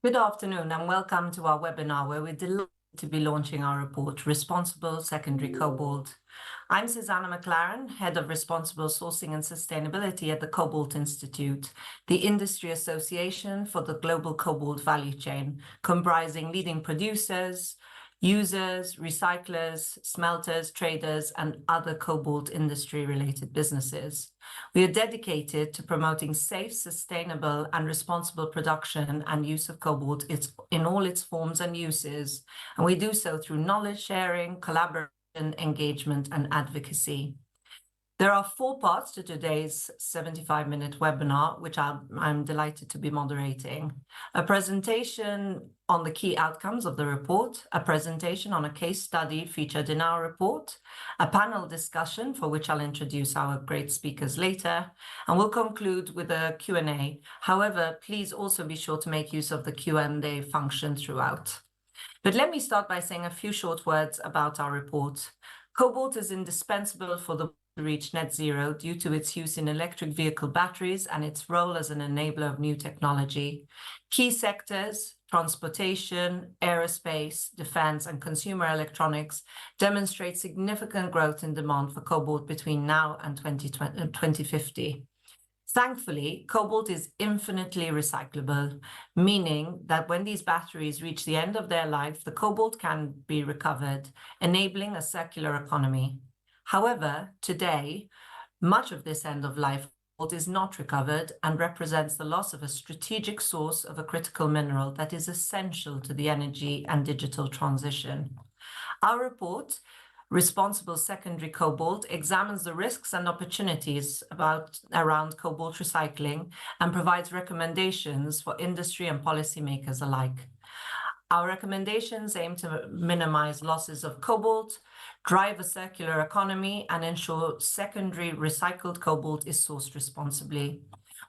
Good afternoon and welcome to our webinar where we're delighted to be launching our report, Responsible Secondary Cobalt. I'm Susanna McLaren, Head of Responsible Sourcing and Sustainability at the Cobalt Institute, the industry association for the global cobalt value chain, comprising leading producers, users, recyclers, smelters, traders, and other cobalt industry-related businesses. We are dedicated to promoting safe, sustainable, and responsible production and use of cobalt in all its forms and uses, and we do so through knowledge sharing, collaboration, engagement, and advocacy. There are 4 parts to today's 75-minute webinar, which I'm delighted to be moderating. A presentation on the key outcomes of the report, a presentation on a case study featured in our report, a panel discussion for which I'll introduce our great speakers later, and we'll conclude with a Q&A. However, please also be sure to make use of the Q&A function throughout. But let me start by saying a few short words about our report. Cobalt is indispensable for the to reach net zero due to its use in electric vehicle batteries and its role as an enabler of new technology. Key sectors, transportation, aerospace, defense, and consumer electronics demonstrate significant growth in demand for cobalt between now and 2050. Thankfully, cobalt is infinitely recyclable, meaning that when these batteries reach the end of their life, the cobalt can be recovered, enabling a circular economy. However, today, much of this end-of-life cobalt is not recovered and represents the loss of a strategic source of a critical mineral that is essential to the energy and digital transition. Our report, Responsible Secondary Cobalt, examines the risks and opportunities around cobalt recycling and provides recommendations for industry and policymakers alike. Our recommendations aim to minimize losses of cobalt, drive a circular economy, and ensure secondary recycled cobalt is sourced responsibly.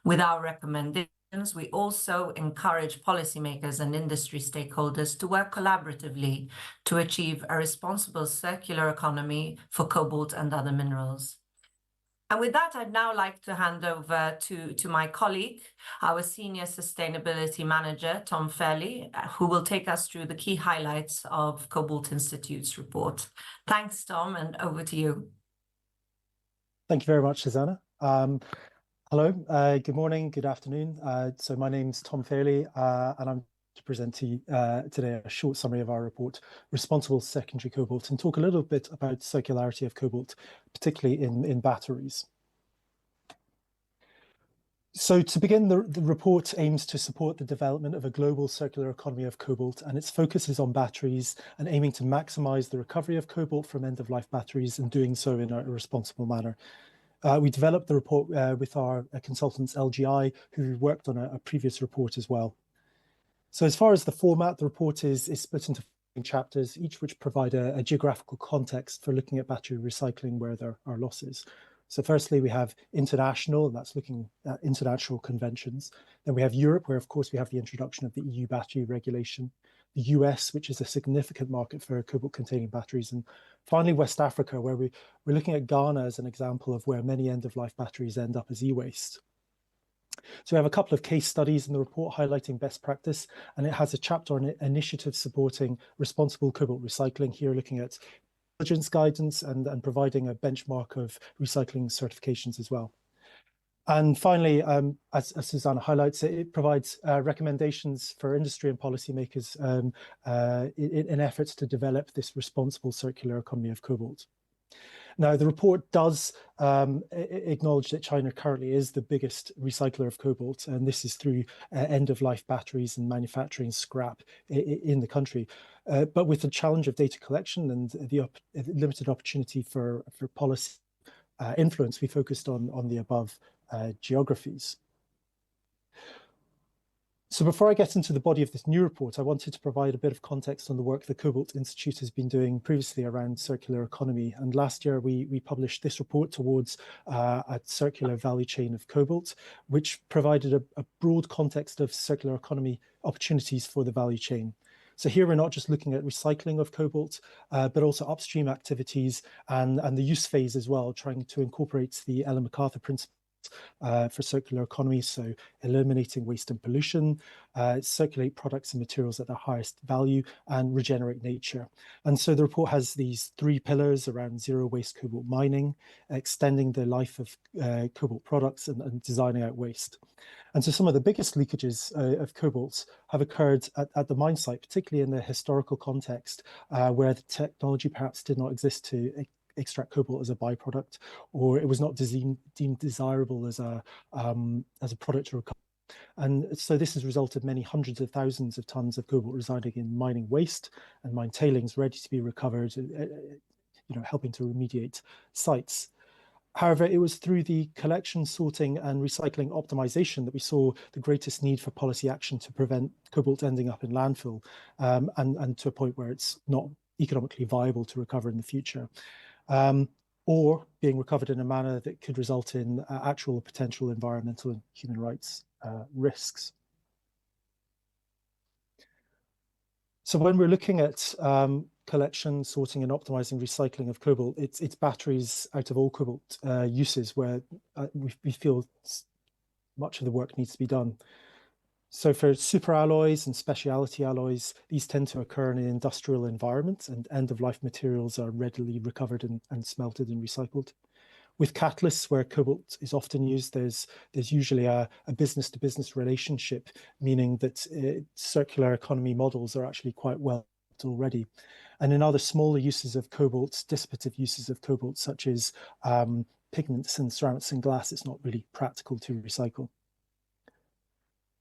With our recommendations, we also encourage policymakers and industry stakeholders to work collaboratively to achieve a responsible circular economy for cobalt and other minerals. And with that, I'd now like to hand over to my colleague, our Senior Sustainability Manager, Tom Fairley, who will take us through the key highlights of Cobalt Institute's report. Thanks, Tom, and over to you. Thank you very much, Susanna. Hello, good morning, good afternoon. So my name's Tom Fairley, and I'm to present to you today a short summary of our report, Responsible Secondary Cobalt, and talk a little bit about circularity of cobalt, particularly in batteries. So to begin, the report aims to support the development of a global circular economy of cobalt, and its focus is on batteries and aiming to maximize the recovery of cobalt from end-of-life batteries and doing so in a responsible manner. We developed the report with our consultants LGI, who worked on a previous report as well. So as far as the format, the report is split into chapters, each which provide a geographical context for looking at battery recycling where there are losses. So firstly, we have international, and that's looking at international conventions. Then we have Europe, where of course we have the introduction of the EU battery regulation. The US, which is a significant market for cobalt-containing batteries. And finally, West Africa, where we're looking at Ghana as an example of where many end-of-life batteries end up as e-waste. So we have a couple of case studies in the report highlighting best practice, and it has a chapter on initiatives supporting responsible cobalt recycling, here looking at diligence guidance and providing a benchmark of recycling certifications as well. And finally, as Susanna highlights, it provides recommendations for industry and policymakers in efforts to develop this responsible circular economy of cobalt. Now, the report does acknowledge that China currently is the biggest recycler of cobalt, and this is through end-of-life batteries and manufacturing scrap in the country. But with the challenge of data collection and the limited opportunity for policy influence, we focused on the above geographies. So before I get into the body of this new report, I wanted to provide a bit of context on the work the Cobalt Institute has been doing previously around circular economy. And last year, we published this report towards a circular value chain of cobalt, which provided a broad context of circular economy opportunities for the value chain. So here we're not just looking at recycling of cobalt, but also upstream activities and the use phase as well, trying to incorporate the Ellen MacArthur principle for circular economy, so eliminating waste and pollution, circulate products and materials at their highest value, and regenerate nature. And so the report has these three pillars around zero waste cobalt mining, extending the life of cobalt products, and designing out waste. And so some of the biggest leakages of cobalt have occurred at the mine site, particularly in the historical context, where the technology perhaps did not exist to extract cobalt as a byproduct, or it was not deemed desirable as a product to recover. And so this has resulted many hundreds of thousands of tons of cobalt residing in mining waste and mine tailings ready to be recovered, helping to remediate sites. However, it was through the collection, sorting, and recycling optimization that we saw the greatest need for policy action to prevent cobalt ending up in landfill, and to a point where it's not economically viable to recover in the future, or being recovered in a manner that could result in actual potential environmental and human rights risks. So when we're looking at collection, sorting, and optimizing recycling of cobalt, it's batteries out of all cobalt uses where we feel much of the work needs to be done. So for superalloys and specialty alloys, these tend to occur in an industrial environment, and end-of-life materials are readily recovered and smelted and recycled. With catalysts, where cobalt is often used, there's usually a business-to-business relationship, meaning that circular economy models are actually quite well already. And in other smaller uses of cobalt, dissipative uses of cobalt, such as pigments and ceramics and glass, it's not really practical to recycle.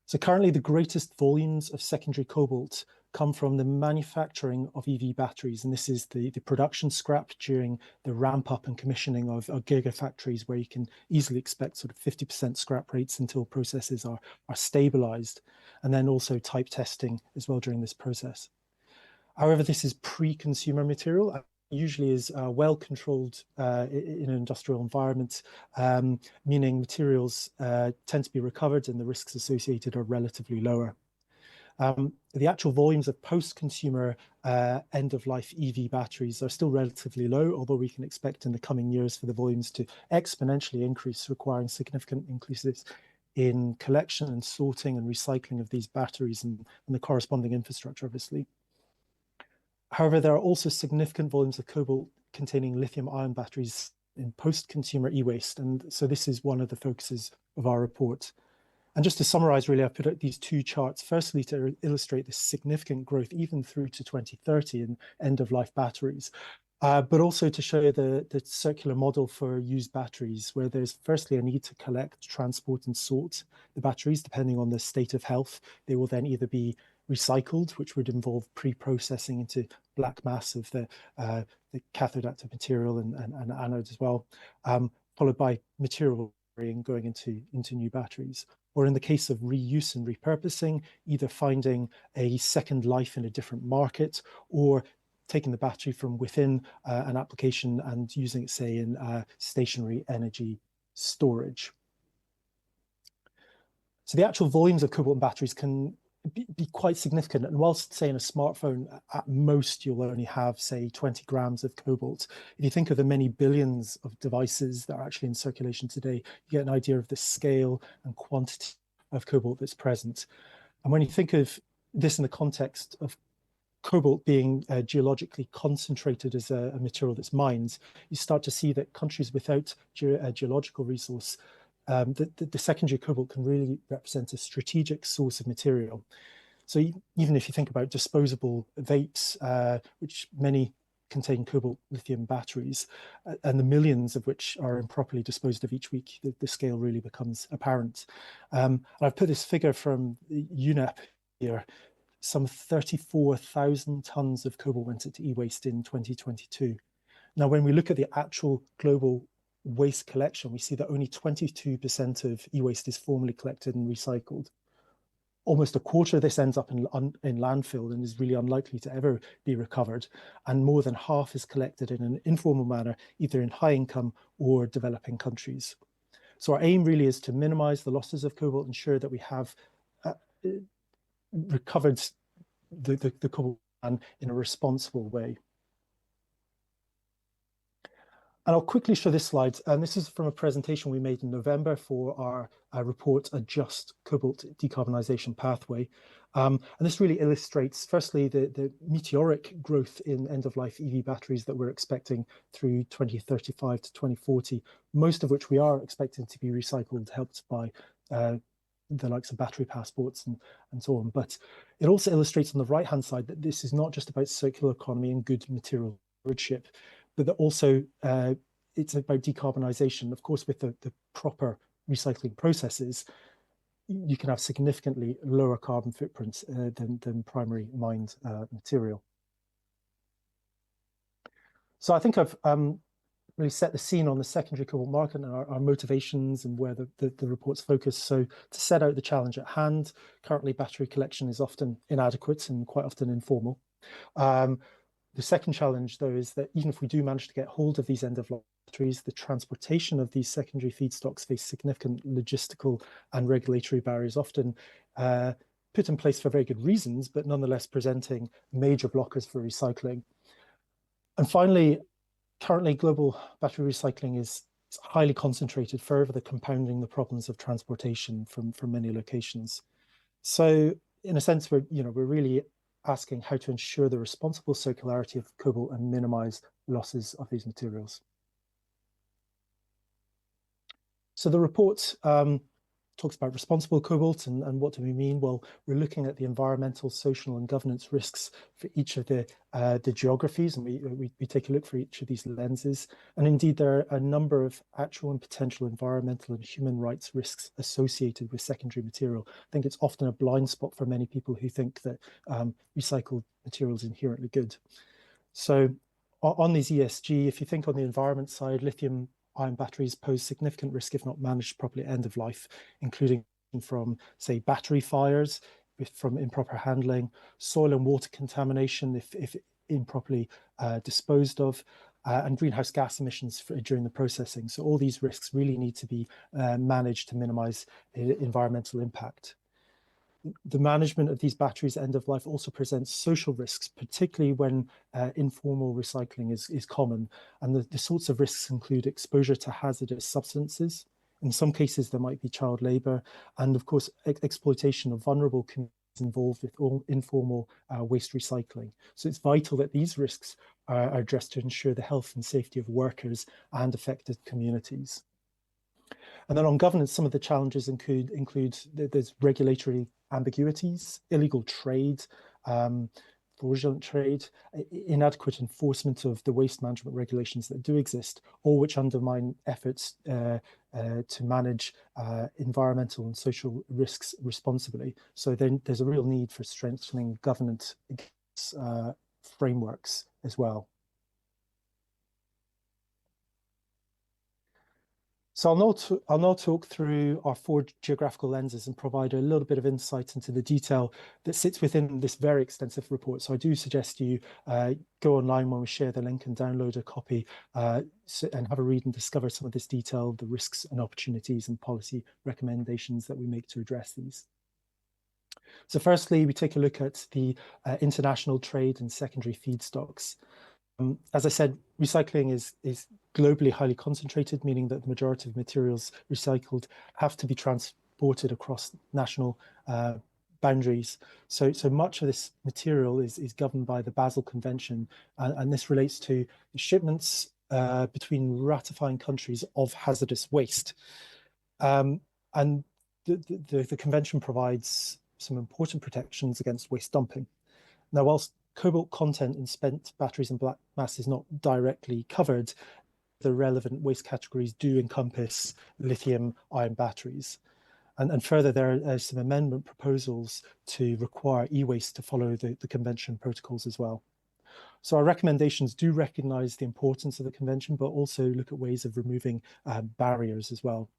So currently the greatest volumes of secondary cobalt come from the manufacturing of EV batteries. And this is the production scrap during the ramp up and commissioning of gigafactories, where you can easily expect sort of 50% scrap rates until processes are stabilized. And then also type testing as well during this process. However, this is pre-consumer material, usually is well controlled in an industrial environment, meaning materials tend to be recovered and the risks associated are relatively lower. The actual volumes of post-consumer end-of-life EV batteries are still relatively low, although we can expect in the coming years for the volumes to exponentially increase, requiring significant increases in collection and sorting and recycling of these batteries and the corresponding infrastructure, obviously. However, there are also significant volumes of cobalt containing lithium-ion batteries in post-consumer e-waste, and so this is one of the focuses of our report. And just to summarize, really, I've put out these two charts, firstly to illustrate the significant growth even through to 2030 in end-of-life batteries, but also to show the circular model for used batteries, where there's firstly a need to collect, transport, and sort the batteries depending on the state of health. They will then either be recycled, which would involve pre-processing into black mass of the cathode active material and anode as well, followed by material going into new batteries. Or in the case of reuse and repurposing, either finding a second life in a different market or taking the battery from within an application and using it, say, in stationary energy storage. So the actual volumes of cobalt in batteries can be quite significant. And whilst, say, in a smartphone, at most, you'll only have, say, 20 grams of cobalt. If you think of the many billions of devices that are actually in circulation today, you get an idea of the scale and quantity of cobalt that's present. And when you think of this in the context of cobalt being geologically concentrated as a material that's mined, you start to see that countries without a geological resource, the secondary cobalt can really represent a strategic source of material. So even if you think about disposable vapes, which many contain cobalt lithium batteries, and the millions of which are improperly disposed of each week, the scale really becomes apparent. And I've put this figure from UNEP here. Some 34,000 tons of cobalt went into e-waste in 2022. Now, when we look at the actual global waste collection, we see that only 22% of e-waste is formally collected and recycled. Almost a quarter of this ends up in landfill and is really unlikely to ever be recovered. And more than half is collected in an informal manner, either in high income or developing countries. So our aim really is to minimize the losses of cobalt, ensure that we have recovered the cobalt in a responsible way. And I'll quickly show this slide. And this is from a presentation we made in November for our report, A Just Cobalt Decarbonisation Pathway. And this really illustrates, firstly, the meteoric growth in end-of-life EV batteries that we're expecting through 2035 to 2040, most of which we are expecting to be recycled, helped by the likes of battery passports and so on. But it also illustrates on the right-hand side that this is not just about circular economy and good material stewardship, but that also it's about decarbonisation. Of course, with the proper recycling processes, you can have significantly lower carbon footprints than primary mined material. So I think I've really set the scene on the secondary cobalt market and our motivations and where the report's focus. So to set out the challenge at hand, currently battery collection is often inadequate and quite often informal. The second challenge, though, is that even if we do manage to get hold of these end-of-life batteries, the transportation of these secondary feedstocks face significant logistical and regulatory barriers, often put in place for very good reasons, but nonetheless presenting major blockers for recycling. And finally, currently global battery recycling is highly concentrated, further compounding the problems of transportation from many locations. So in a sense, we're really asking how to ensure the responsible circularity of cobalt and minimize losses of these materials. So the report talks about responsible cobalt and what do we mean? Well, we're looking at the environmental, social and governance risks for each of the geographies, and we take a look for each of these lenses. And indeed, there are a number of actual and potential environmental and human rights risks associated with secondary material. I think it's often a blind spot for many people who think that recycled material is inherently good. So on these ESG, if you think on the environment side, lithium-ion batteries pose significant risk if not managed properly at end of life, including from, say, battery fires, from improper handling, soil and water contamination if improperly disposed of, and greenhouse gas emissions during the processing. So all these risks really need to be managed to minimize environmental impact. The management of these batteries end of life also presents social risks, particularly when informal recycling is common. And the sorts of risks include exposure to hazardous substances. In some cases, there might be child labour, and of course, exploitation of vulnerable communities involved with all informal waste recycling. So it's vital that these risks are addressed to ensure the health and safety of workers and affected communities. And then on governance, some of the challenges include there's regulatory ambiguities, illegal trade, fraudulent trade, inadequate enforcement of the waste management regulations that do exist, all which undermine efforts to manage environmental and social risks responsibly. So then there's a real need for strengthening governance frameworks as well. So I'll now talk through our 4 geographical lenses and provide a little bit of insight into the detail that sits within this very extensive report. So I do suggest you go online when we share the link and download a copy and have a read and discover some of this detail, the risks and opportunities and policy recommendations that we make to address these. So firstly, we take a look at the international trade and secondary feedstocks. As I said, recycling is globally highly concentrated, meaning that the majority of materials recycled have to be transported across national boundaries. So much of this material is governed by the Basel Convention, and this relates to shipments between ratifying countries of hazardous waste. And the convention provides some important protections against waste dumping. Now, whilst cobalt content in spent batteries and black mass is not directly covered, the relevant waste categories do encompass lithium-ion batteries. And further, there are some amendment proposals to require e-waste to follow the convention protocols as well. So our recommendations do recognise the importance of the convention, but also look at ways of removing barriers as well.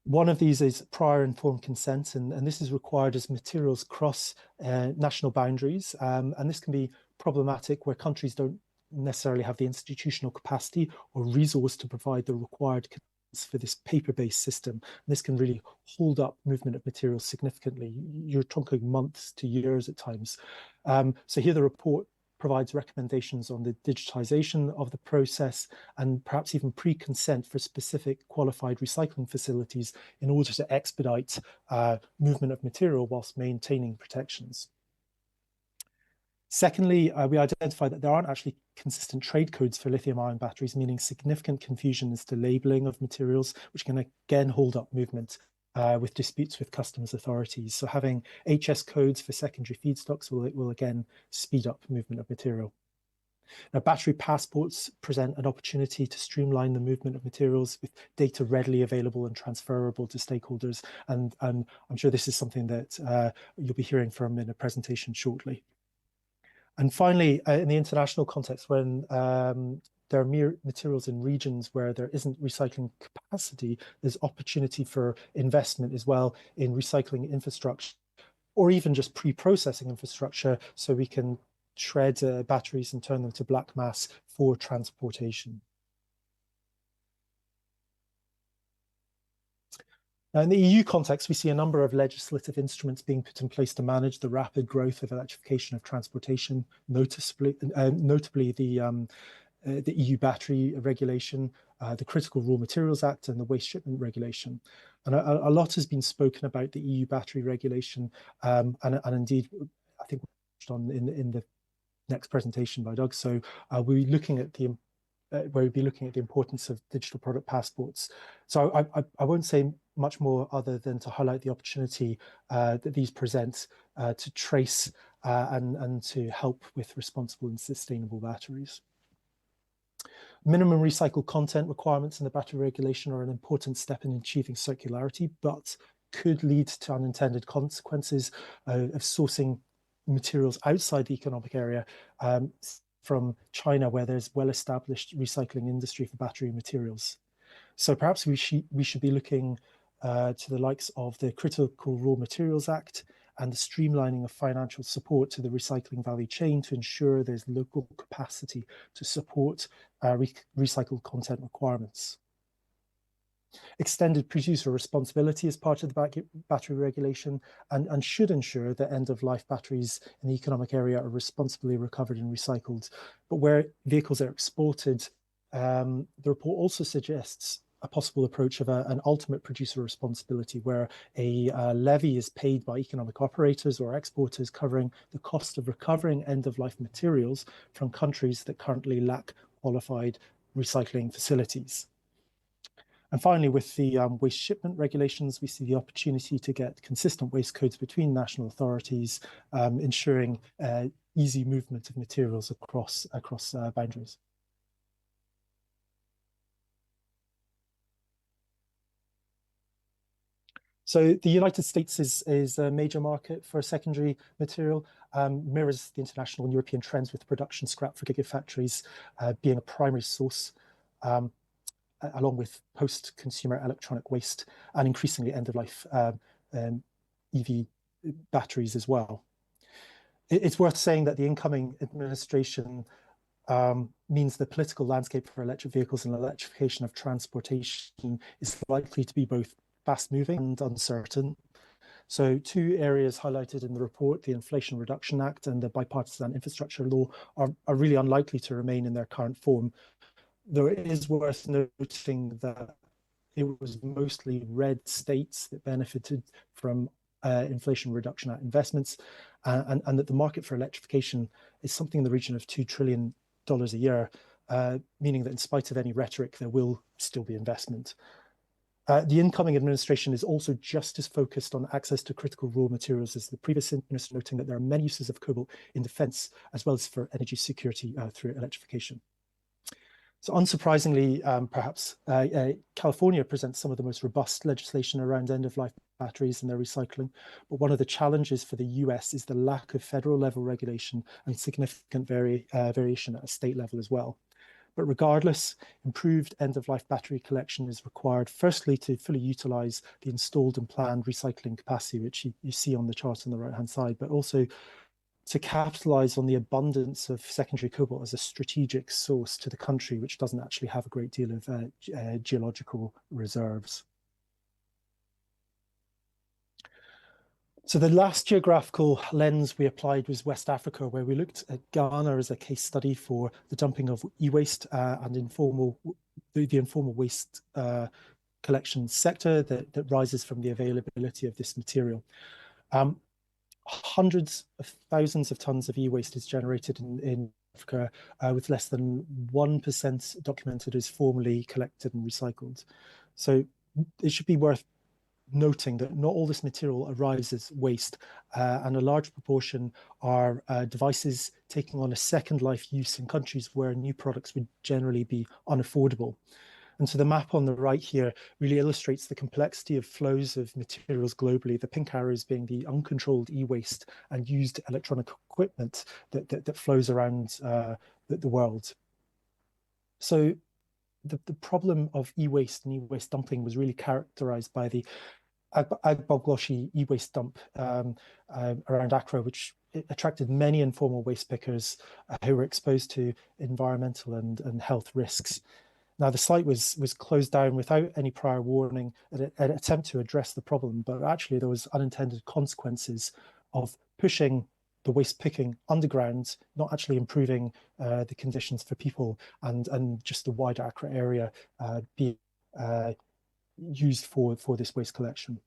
One of these is prior informed consent, and this is required as materials cross national boundaries. And this can be problematic where countries don't necessarily have the institutional capacity or resource to provide the required consents for this paper-based system. And this can really hold up movement of materials significantly. You're talking months to years at times. So here the report provides recommendations on the digitization of the process and perhaps even pre-consent for specific qualified recycling facilities in order to expedite movement of material whilst maintaining protections. Secondly, we identified that there aren't actually consistent trade codes for lithium-ion batteries, meaning significant confusion as to labeling of materials, which can again hold up movement with disputes with customs authorities. So having HS codes for secondary feedstocks will again speed up movement of material. Now, battery passports present an opportunity to streamline the movement of materials with data readily available and transferable to stakeholders. And I'm sure this is something that you'll be hearing from in a presentation shortly. And finally, in the international context, when there are materials in regions where there isn't recycling capacity, there's opportunity for investment as well in recycling infrastructure, or even just pre-processing infrastructure, so we can shred batteries and turn them to black mass for transportation. Now, in the EU context, we see a number of legislative instruments being put in place to manage the rapid growth of electrification of transportation, notably the EU battery regulation, the Critical Raw Materials Act, and the Waste Shipment Regulation. And a lot has been spoken about the EU battery regulation, and indeed, I think on in the next presentation by Doug. So we'll be looking at the importance of digital product passports. So I won't say much more other than to highlight the opportunity that these present to trace and to help with responsible and sustainable batteries. Minimum recycled content requirements in the battery regulation are an important step in achieving circularity, but could lead to unintended consequences of sourcing materials outside the economic area from China, where there's well-established recycling industry for battery materials. So perhaps we should be looking to the likes of the Critical Raw Materials Act and the streamlining of financial support to the recycling value chain to ensure there's local capacity to support recycled content requirements. Extended producer responsibility is part of the battery regulation and should ensure that end-of-life batteries in the economic area are responsibly recovered and recycled. But where vehicles are exported, the report also suggests a possible approach of an ultimate producer responsibility, where a levy is paid by economic operators or exporters covering the cost of recovering end-of-life materials from countries that currently lack qualified recycling facilities. And finally, with the waste shipment regulations, we see the opportunity to get consistent waste codes between national authorities, ensuring easy movement of materials across boundaries. So the United States is a major market for secondary material, mirrors the international and European trends, with production scrap for gigafactories being a primary source, along with post-consumer electronic waste and increasingly end-of-life EV batteries as well. It's worth saying that the incoming administration means the political landscape for electric vehicles and electrification of transportation is likely to be both fast-moving and uncertain. So two areas highlighted in the report, the Inflation Reduction Act and the Bipartisan Infrastructure Law, are really unlikely to remain in their current form. Though it is worth noting that it was mostly red states that benefited from Inflation Reduction Act investments, and that the market for electrification is something in the region of $2 trillion a year, meaning that in spite of any rhetoric, there will still be investment. The incoming administration is also just as focused on access to critical raw materials as the previous minister, noting that there are many uses of cobalt in defense as well as for energy security through electrification. So unsurprisingly, perhaps, California presents some of the most robust legislation around end-of-life batteries and their recycling. But one of the challenges for the US is the lack of federal level regulation and significant variation at a state level as well. But regardless, improved end-of-life battery collection is required, firstly, to fully utilize the installed and planned recycling capacity, which you see on the chart on the right-hand side, but also to capitalize on the abundance of secondary cobalt as a strategic source to the country, which doesn't actually have a great deal of geological reserves. So the last geographical lens we applied was West Africa, where we looked at Ghana as a case study for the dumping of e-waste and the informal waste collection sector that rises from the availability of this material. Hundreds of thousands of tons of e-waste is generated in Africa, with less than 1% documented as formally collected and recycled. So it should be worth noting that not all this material arrives as waste, and a large proportion are devices taking on a second life use in countries where new products would generally be unaffordable. And so the map on the right here really illustrates the complexity of flows of materials globally, the pink arrows being the uncontrolled e-waste and used electronic equipment that flows around the world. So the problem of e-waste and e-waste dumping was really characterized by the Agbogloshi e-waste dump around Accra, which attracted many informal waste pickers who were exposed to environmental and health risks. Now, the site was closed down without any prior warning, an attempt to address the problem, but actually there was unintended consequences of pushing the waste picking underground, not actually improving the conditions for people and just the wider Accra area being used for this waste collection.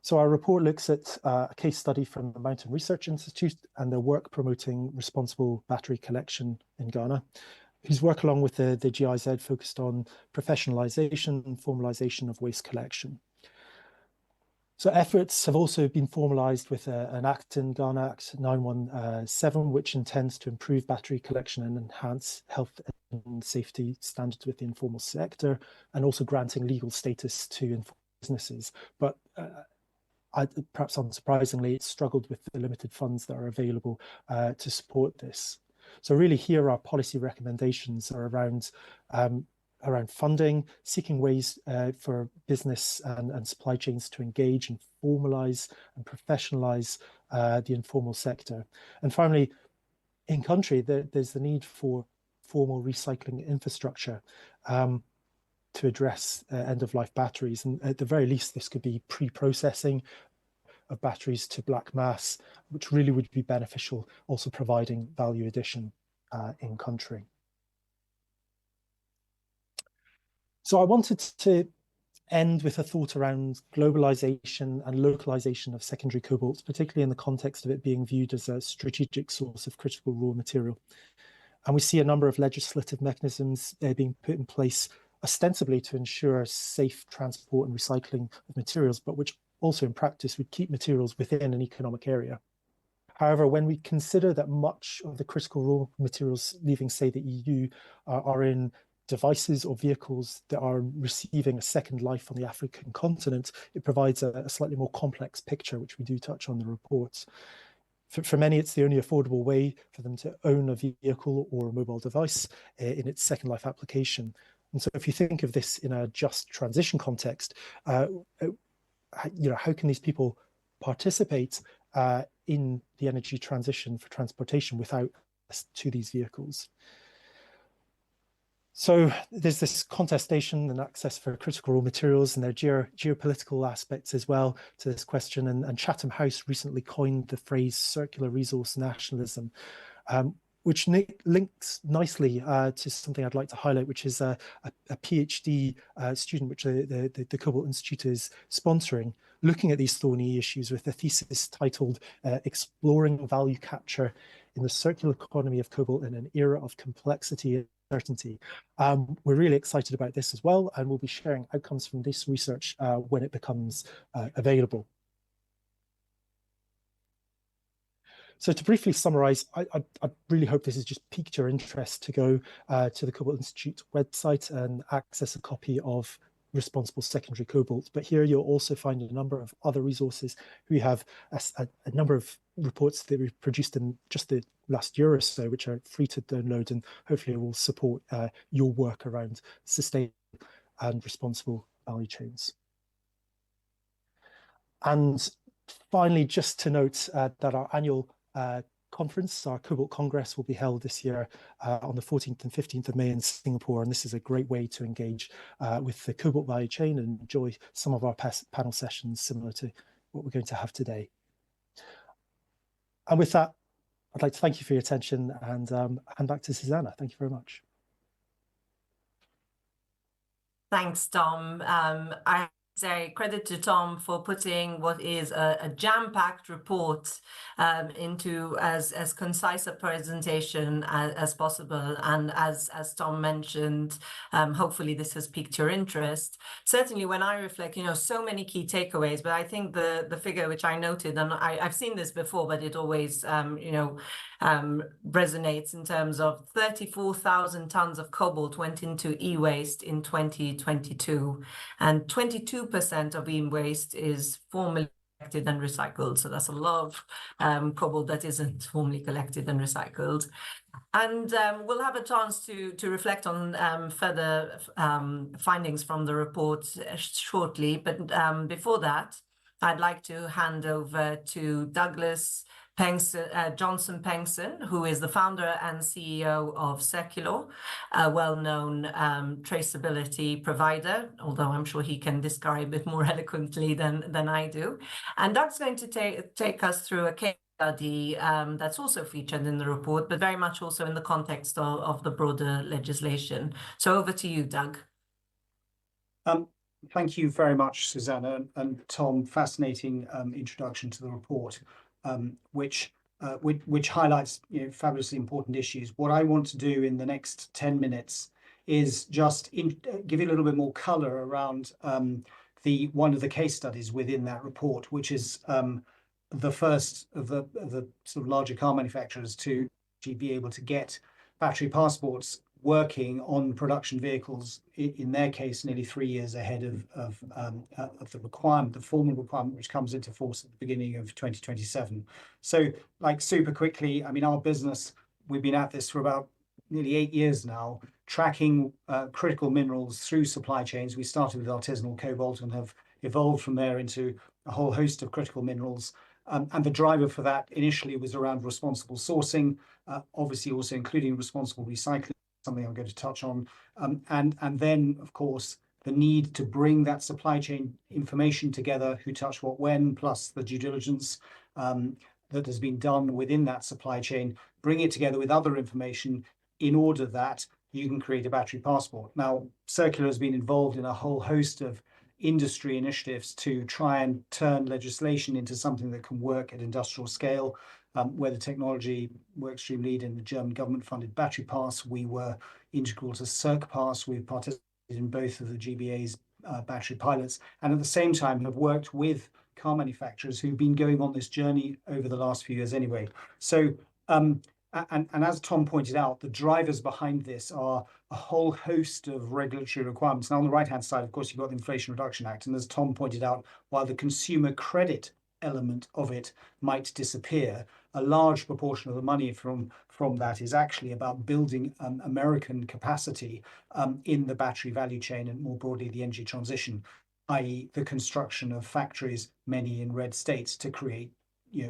So our report looks at a case study from the Mountain Research Institute and their work promoting responsible battery collection in Ghana, whose work along with the GIZ focused on professionalization and formalization of waste collection. So efforts have also been formalized with an act in Ghana, Act 917, which intends to improve battery collection and enhance health and safety standards with the informal sector, and also granting legal status to informal businesses. But perhaps unsurprisingly, it struggled with the limited funds that are available to support this. So really here our policy recommendations are around funding, seeking ways for business and supply chains to engage and formalize and professionalize the informal sector. And finally, in country, there's the need for formal recycling infrastructure to address end-of-life batteries. And at the very least, this could be pre-processing of batteries to black mass, which really would be beneficial, also providing value addition in country. So I wanted to end with a thought around globalization and localization of secondary cobalt, particularly in the context of it being viewed as a strategic source of critical raw material. And we see a number of legislative mechanisms being put in place ostensibly to ensure safe transport and recycling of materials, but which also in practice would keep materials within an economic area. However, when we consider that much of the critical raw materials leaving, say, the EU are in devices or vehicles that are receiving a second life on the African continent, it provides a slightly more complex picture, which we do touch on in the reports. For many, it's the only affordable way for them to own a vehicle or a mobile device in its second life application. And so if you think of this in a just transition context, how can these people participate in the energy transition for transportation without access to these vehicles? So there's this contestation and access for critical raw materials and their geopolitical aspects as well to this question. And Chatham House recently coined the phrase circular resource nationalism, which links nicely to something I'd like to highlight, which is a PhD student, which the Cobalt Institute is sponsoring, looking at these thorny issues with a thesis titled Exploring Value Capture in the Circular Economy of Cobalt in an Era of Complexity and Uncertainty. We're really excited about this as well, and we'll be sharing outcomes from this research when it becomes available. So to briefly summarize, I really hope this has just piqued your interest to go to the Cobalt Institute website and access a copy of Responsible Secondary Cobalt. But here you'll also find a number of other resources. We have a number of reports that we've produced in just the last year or so, which are free to download and hopefully will support your work around sustainable and responsible value chains. And finally, just to note that our annual conference, our Cobalt Congress, will be held this year on the 14th and 15th of May in Singapore. And this is a great way to engage with the Cobalt value chain and enjoy some of our panel sessions similar to what we're going to have today. And with that, I'd like to thank you for your attention and hand back to Susanna. Thank you very much. Thanks, Tom. I say credit to Tom for putting what is a jam-packed report into as concise a presentation as possible. And as Tom mentioned, hopefully this has piqued your interest. Certainly when I reflect, so many key takeaways, but I think the figure which I noted, and I've seen this before, but it always, resonates in terms of 34,000 tons of cobalt went into e-waste in 2022, and 22% of e-waste is formally collected and recycled. So that's a lot of cobalt that isn't formally collected and recycled. And we'll have a chance to reflect on further findings from the report shortly. But before that, I'd like to hand over to Douglas Johnson Pengson, who is the founder and CEO of Circular, a well-known traceability provider, although I'm sure he can describe it more eloquently than I do. And Doug's going to take us through a case study that's also featured in the report, but very much also in the context of the broader legislation. So over to you, Doug. Thank you very much, Susanna and Tom. Fascinating introduction to the report, which highlights fabulously important issues. What I want to do in the next 10 minutes is just give you a little bit more color around one of the case studies within that report, which is the first of the sort of larger car manufacturers to be able to get battery passports working on production vehicles, in their case, nearly 3 years ahead of the requirement, the formal requirement, which comes into force at the beginning of 2027. So, like, super quickly, I mean, our business, we've been at this for about nearly 8 years now, tracking critical minerals through supply chains. We started with artisanal cobalt and have evolved from there into a whole host of critical minerals. And the driver for that initially was around responsible sourcing, obviously also including responsible recycling, something I'm going to touch on. And then, of course, the need to bring that supply chain information together, who touched what when, plus the due diligence that has been done within that supply chain, bring it together with other information in order that you can create a battery passport. Now, Circular has been involved in a whole host of industry initiatives to try and turn legislation into something that can work at industrial scale. Where the technology workstream lead in the German government-funded Battery Pass, we were integral to CircPass. We've participated in both of the GBA's battery pilots, and at the same time have worked with car manufacturers who've been going on this journey over the last few years anyway. So, and as Tom pointed out, the drivers behind this are a whole host of regulatory requirements. Now, on the right-hand side, of course, you've got the Inflation Reduction Act, and as Tom pointed out, while the consumer credit element of it might disappear, a large proportion of the money from that is actually about building American capacity in the battery value chain and more broadly the energy transition, i.e. the construction of factories, many in red states, to create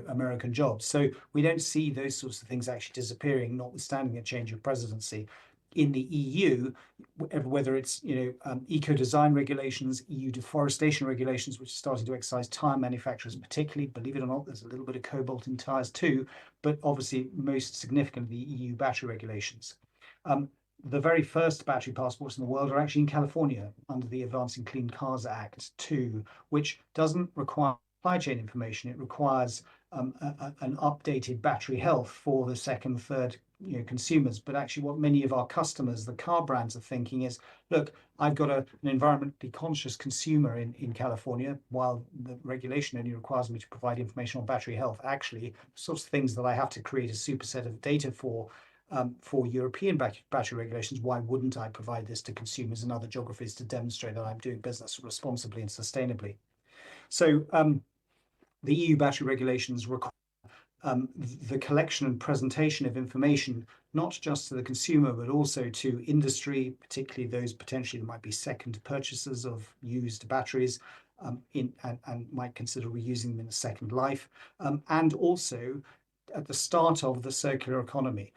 American jobs. So we don't see those sorts of things actually disappearing, notwithstanding a change of presidency. In the EU, whether it's eco-design regulations, EU deforestation regulations, which are starting to excise tyre manufacturers particularly, believe it or not, there's a little bit of cobalt in tyres too, but obviously most significantly EU battery regulations. The very first battery passports in the world are actually in California under the Advancing Clean Cars Act 2, which doesn't require supply chain information. It requires an updated battery health for the second, third consumers. But actually what many of our customers, the car brands, are thinking is, look, I've got an environmentally conscious consumer in California, while the regulation only requires me to provide information on battery health. Actually, sorts of things that I have to create a superset of data for European battery regulations, why wouldn't I provide this to consumers in other geographies to demonstrate that I'm doing business responsibly and sustainably? So the EU battery regulations require the collection and presentation of information, not just to the consumer, but also to industry, particularly those potentially that might be second purchasers of used batteries and might consider reusing them in a second life, and also at the start of the circular economy,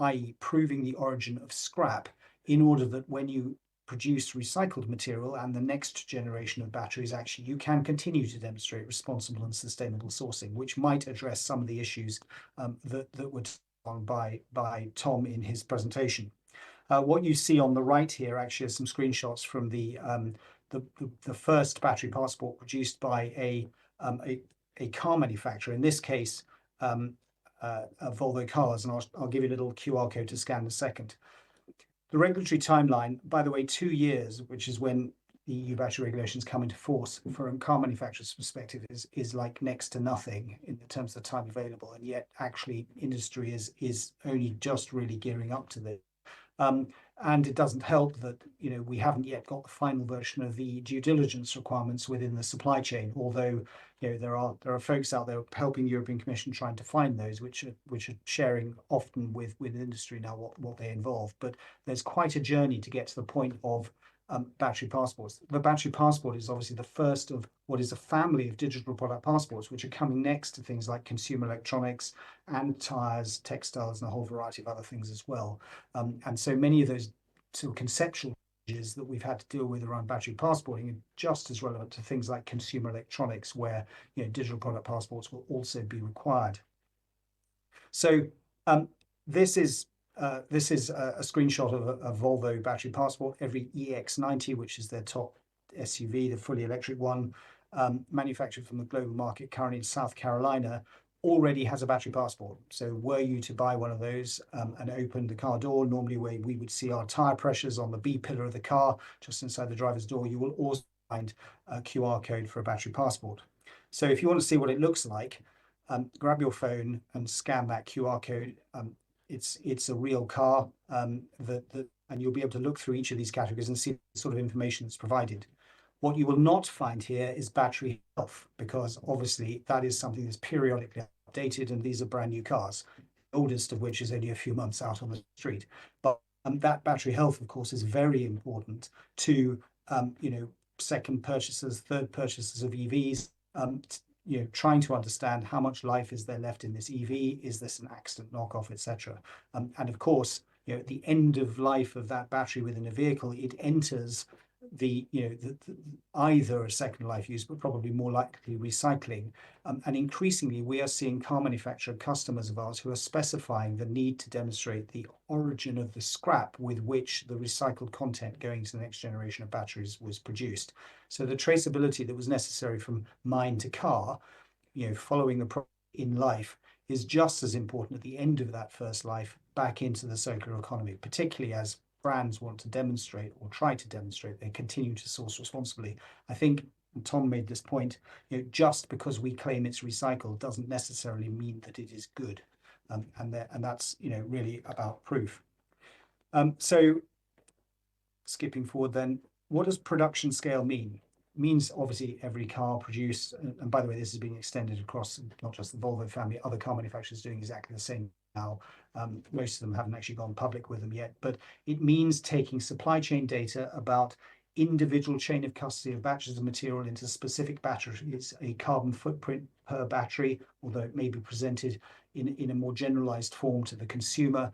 i.e. proving the origin of scrap, in order that when you produce recycled material and the next generation of batteries, actually, you can continue to demonstrate responsible and sustainable sourcing, which might address some of the issues that were touched on by Tom in his presentation. What you see on the right here actually are some screenshots from the first battery passport produced by a car manufacturer, in this case, Volvo Cars, and I'll give you a little QR code to scan in a second. The regulatory timeline, by the way, 2 years, which is when the EU battery regulations come into force, from a car manufacturer's perspective, is like next to nothing in terms of the time available, and yet actually industry is only just really gearing up to this. And it doesn't help that, you know, we haven't yet got the final version of the due diligence requirements within the supply chain, although, you know, there are folks out there helping the European Commission trying to find those, which are sharing often with industry now what they involve. But there's quite a journey to get to the point of battery passports. The battery passport is obviously the first of what is a family of digital product passports, which are coming next to things like consumer electronics and tires, textiles, and a whole variety of other things as well. And so many of those sort of conceptual challenges that we've had to deal with around battery passporting are just as relevant to things like consumer electronics, where, you know, digital product passports will also be required. So this is a screenshot of a Volvo battery passport. Every EX90, which is their top SUV, the fully electric one, manufactured from the global market currently in South Carolina, already has a battery passport. So were you to buy one of those and open the car door, normally where we would see our tire pressures on the B pillar of the car, just inside the driver's door, you will also find a QR code for a battery passport. So if you want to see what it looks like, grab your phone and scan that QR code. It's a real car, and you'll be able to look through each of these categories and see the sort of information that's provided. What you will not find here is battery health, because obviously that is something that's periodically updated, and these are brand new cars, the oldest of which is only a few months out on the street. But that battery health, of course, is very important to you know, second purchasers, third purchasers of EVs, you know, trying to understand how much life is there left in this EV, is this an accident, knockoff, etc. And of course, you know, at the end of life of that battery within a vehicle, it enters the, you know, either a second life use, but probably more likely recycling. And increasingly, we are seeing car manufacturer customers of ours who are specifying the need to demonstrate the origin of the scrap with which the recycled content going to the next generation of batteries was produced. So the traceability that was necessary from mine to car, you know, following the product in life, is just as important at the end of that first life back into the circular economy, particularly as brands want to demonstrate or try to demonstrate they continue to source responsibly. I think, and Tom made this point, you know, just because we claim it's recycled doesn't necessarily mean that it is good. And that's, you know, really about proof. So skipping forward then, what does production scale mean? It means obviously every car produced, and by the way, this is being extended across not just the Volvo family, other car manufacturers doing exactly the same now. Most of them haven't actually gone public with them yet, but it means taking supply chain data about individual chain of custody of batches of material into specific batteries, a carbon footprint per battery, although it may be presented in a more generalized form to the consumer.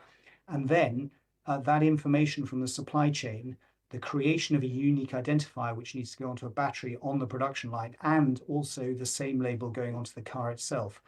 And then that information from the supply chain, the creation of a unique identifier which needs to go onto a battery on the production line, and also the same label going onto the car itself.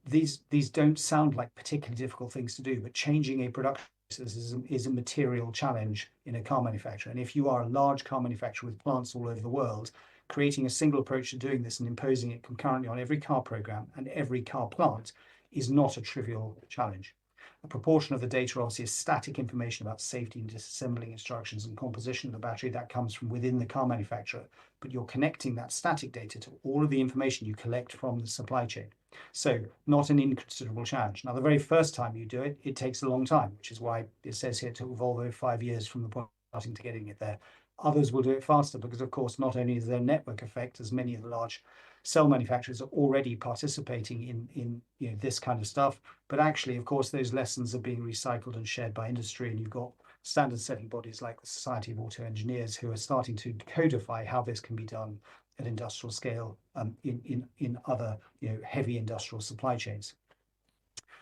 These don't sound like particularly difficult things to do, but changing a production process is a material challenge in a car manufacturer. And if you are a large car manufacturer with plants all over the world, creating a single approach to doing this and imposing it concurrently on every car program and every car plant is not a trivial challenge. A proportion of the data obviously is static information about safety and disassembling instructions and composition of the battery that comes from within the car manufacturer, but you're connecting that static data to all of the information you collect from the supply chain. So not an inconsiderable challenge. Now, the very first time you do it, it takes a long time, which is why it says here it took Volvo 5 years from the point of starting to getting it there. Others will do it faster because, of course, not only is there a network effect, as many of the large cell manufacturers are already participating in you know, this kind of stuff, but actually, of course, those lessons are being recycled and shared by industry, and you've got standard setting bodies like the Society of Auto Engineers who are starting to codify how this can be done at industrial scale in other, you know, heavy industrial supply chains.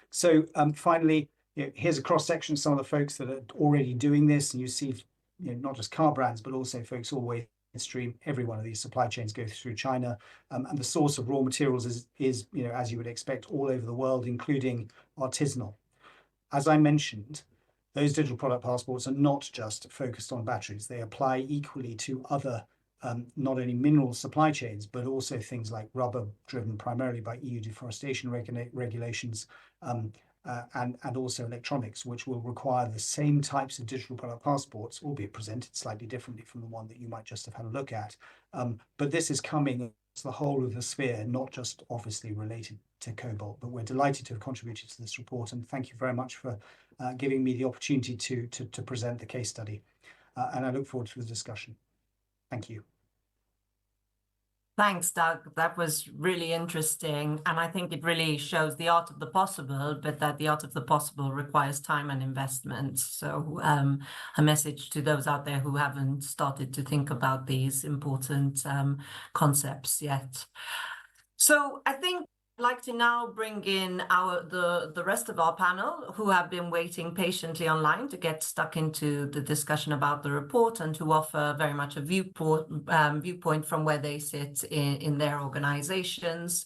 So finally, you know, here's a cross section of some of the folks that are already doing this, and you see not just car brands, but also folks all the way stream. Every one of these supply chains goes through China, and the source of raw materials is as you would expect, all over the world, including artisanal. As I mentioned, those digital product passports are not just focused on batteries. They apply equally to other not only mineral supply chains, but also things like rubber, driven primarily by EU deforestation regulations, and also electronics, which will require the same types of digital product passports, albeit presented slightly differently from the one that you might just have had a look at. But this is coming to the whole of the sphere, not just obviously related to Cobalt. But we're delighted to have contributed to this report, and thank you very much for giving me the opportunity to present the case study. And I look forward to the discussion. Thank you. Thanks, Doug. That was really interesting. And I think it really shows the art of the possible, but that the art of the possible requires time and investment. So a message to those out there who haven't started to think about these important concepts yet. So I think I'd like to now bring in the rest of our panel, who have been waiting patiently online to get stuck into the discussion about the report and to offer very much a viewpoint from where they sit in their organizations.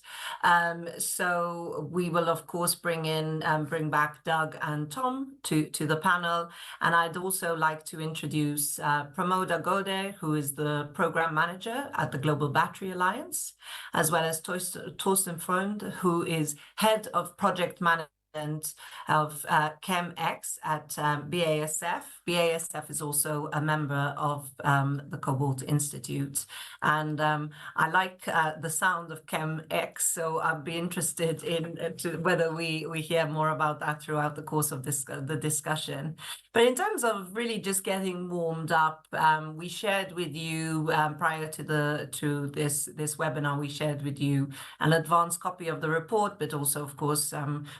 So we will of course bring back Doug and Tom to the panel, and I'd also like to introduce Pramoda Gode, who is the program manager at the Global Battery Alliance, as well as Torsten Freund, who is head of project management of ChemX at BASF. BASF is also a member of the Cobalt Institute. And I like the sound of ChemX, so I'd be interested in whether we hear more about that throughout the course of the discussion. But in terms of really just getting warmed up, we shared with you prior to this webinar, we shared with you an advanced copy of the report, but also, of course,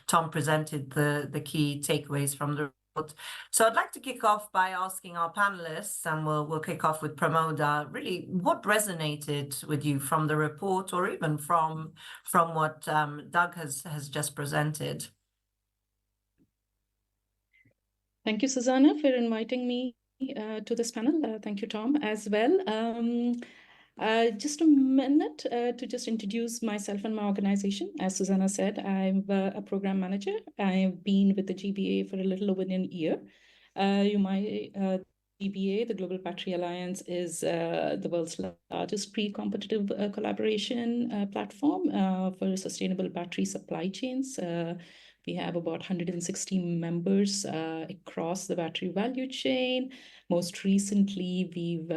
Tom presented the key takeaways from the report. So I'd like to kick off by asking our panelists, and we'll kick off with Pramoda, really what resonated with you from the report, or even from what Doug has just presented. Thank you, Susanna, for inviting me to this panel. Thank you, Tom, as well. Just a minute to just introduce myself and my organization. As Susanna said, I'm a program manager. I've been with the GBA for a little over a year. GBA, the Global Battery Alliance, is the world's largest pre-competitive collaboration platform for sustainable battery supply chains. We have about 160 members across the battery value chain. Most recently, we've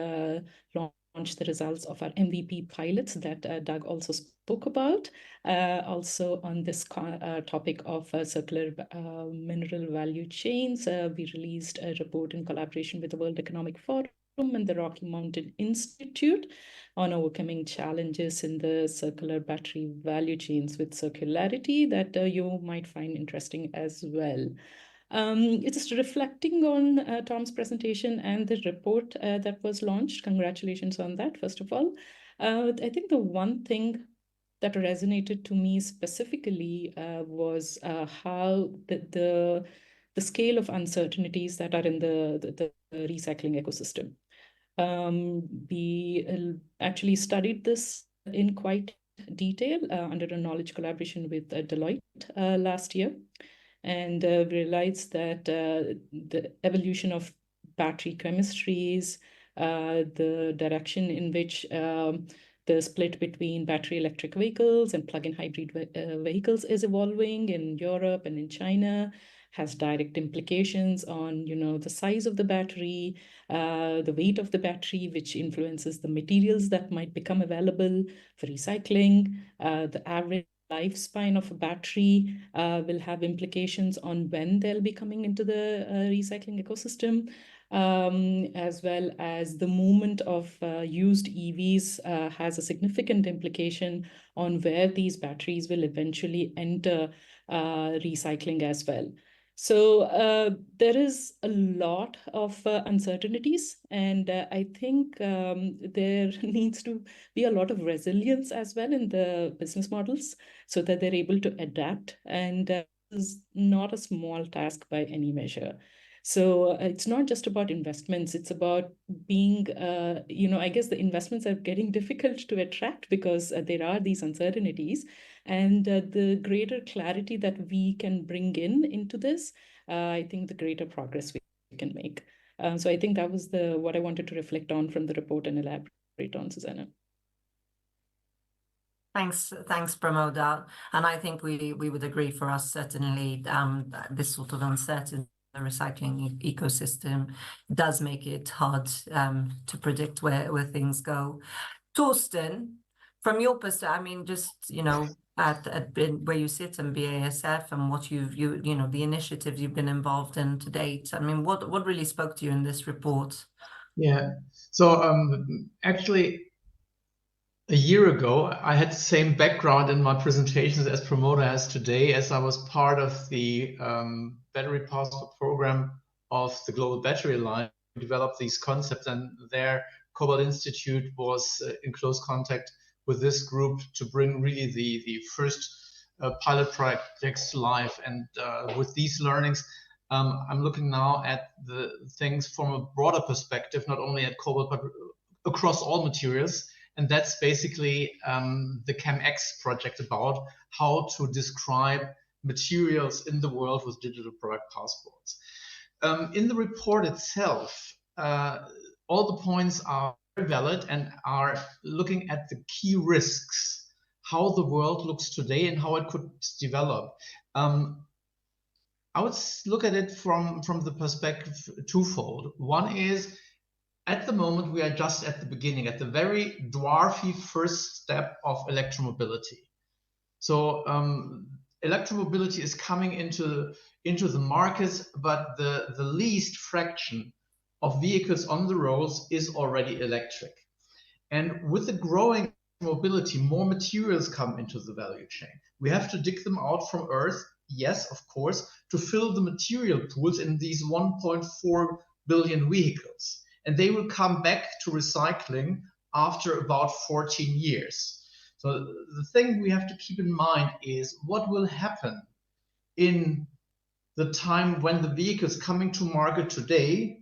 launched the results of our MVP pilots that Doug also spoke about. Also on this topic of circular mineral value chains, we released a report in collaboration with the World Economic Forum and the Rocky Mountain Institute on overcoming challenges in the circular battery value chains with circularity that you might find interesting as well. It's just reflecting on Tom's presentation and the report that was launched. Congratulations on that, first of all. I think the one thing that resonated to me specifically was how the scale of uncertainties that are in the recycling ecosystem. We actually studied this in quite detail under a knowledge collaboration with Deloitte last year. And we realized that the evolution of battery chemistries, the direction in which the split between battery electric vehicles and plug-in hybrid vehicles is evolving in Europe and in China, has direct implications on, the size of the battery, the weight of the battery, which influences the materials that might become available for recycling, the average lifespan of a battery will have implications on when they'll be coming into the recycling ecosystem, as well as the movement of used EVs has a significant implication on where these batteries will eventually enter recycling as well. So there is a lot of uncertainties, and I think there needs to be a lot of resilience as well in the business models so that they're able to adapt, and this is not a small task by any measure. So it's not just about investments, it's about being, I guess the investments are getting difficult to attract because there are these uncertainties, and the greater clarity that we can bring into this, I think the greater progress we can make. So I think that was what I wanted to reflect on from the report and elaborate on, Susanna. Thanks, Pramoda. And I think we would agree, for us, certainly, this sort of uncertainty in the recycling ecosystem does make it hard to predict where things go. Torsten, from your perspective, I mean, just, at where you sit in BASF and what the initiatives you've been involved in to date, I mean, what really spoke to you in this report? Yeah, so actually, a year ago, I had the same background in my presentations as Pramoda has today, as I was part of the battery passport program of the Global Battery Alliance. We developed these concepts, and their Cobalt Institute was in close contact with this group to bring really the first pilot projects to life. And with these learnings, I'm looking now at the things from a broader perspective, not only at Cobalt, but across all materials. And that's basically the ChemX project, about how to describe materials in the world with digital product passports. In the report itself, all the points are very valid and are looking at the key risks, how the world looks today and how it could develop. I would look at it from the perspective twofold. One is, at the moment, we are just at the beginning, at the very dwarfy first step of electromobility. So electromobility is coming into the markets, but the least fraction of vehicles on the roads is already electric. And with the growing mobility, more materials come into the value chain. We have to dig them out from Earth, yes, of course, to fill the material pools in these 1.4 billion vehicles. And they will come back to recycling after about 14 years. So the thing we have to keep in mind is what will happen in the time when the vehicle is coming to market today,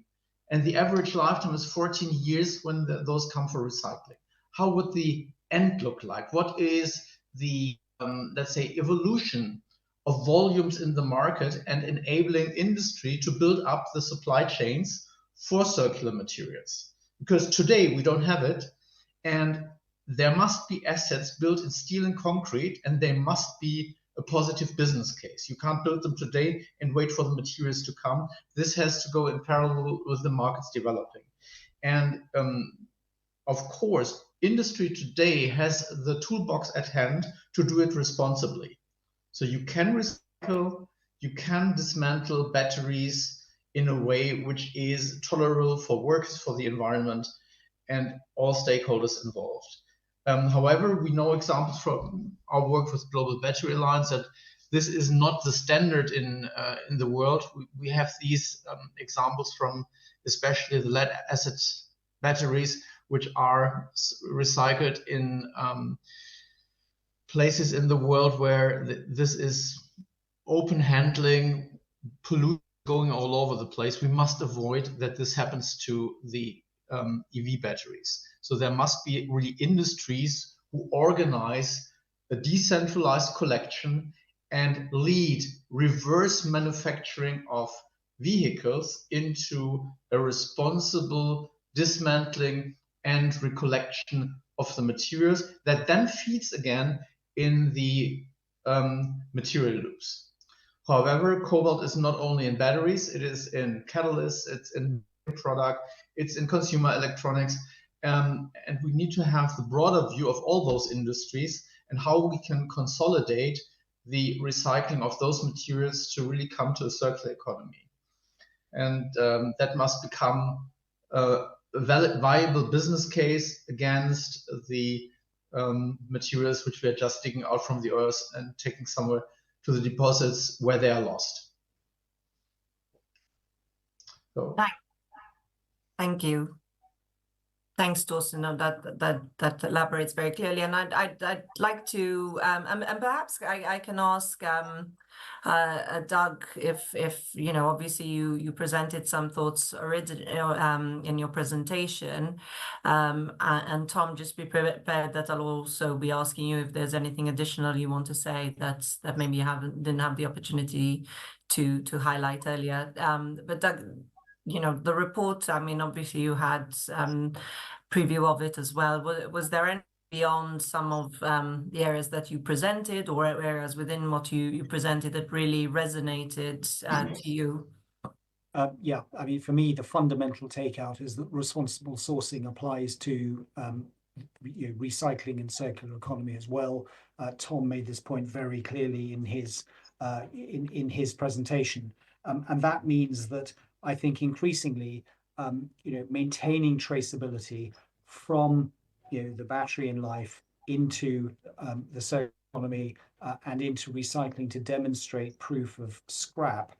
and the average lifetime is 14 years when those come for recycling. How would the end look like? What is the, let's say, evolution of volumes in the market and enabling industry to build up the supply chains for circular materials? Because today we don't have it, and there must be assets built in steel and concrete, and they must be a positive business case. You can't build them today and wait for the materials to come. This has to go in parallel with the markets developing. And of course, industry today has the toolbox at hand to do it responsibly. So you can recycle, you can dismantle batteries in a way which is tolerable for workers, for the environment, and all stakeholders involved. However, we know examples from our work with Global Battery Alliance that this is not the standard in the world. We have these examples from especially the lead acid batteries, which are recycled in places in the world where this is open handling, pollution going all over the place. We must avoid that this happens to the EV batteries. So there must be really industries who organize a decentralized collection and lead reverse manufacturing of vehicles into a responsible dismantling and recollection of the materials that then feeds again in the material loops. However, cobalt is not only in batteries, it is in catalysts, it's in product, it's in consumer electronics, and we need to have the broader view of all those industries and how we can consolidate the recycling of those materials to really come to a circular economy. And that must become a valid, viable business case against the materials which we are just digging out from the earth and taking somewhere to the deposits where they are lost. So. Thank you. Thanks, Torsten. No, that elaborates very clearly, and I'd like to and perhaps I can ask Doug if you know, obviously you presented some thoughts in your presentation, and Tom, just be prepared that I'll also be asking you if there's anything additional you want to say that maybe you didn't have the opportunity to highlight earlier. But Doug, you know, the report, I mean, obviously you had preview of it as well. Was there any beyond some of the areas that you presented, or areas within what you presented that really resonated to you? Yeah, I mean, for me, the fundamental takeout is that responsible sourcing applies to recycling and circular economy as well. Tom made this point very clearly in his presentation, and that means that I think increasingly, maintaining traceability from the battery in life into the circular economy and into recycling to demonstrate proof of scrap.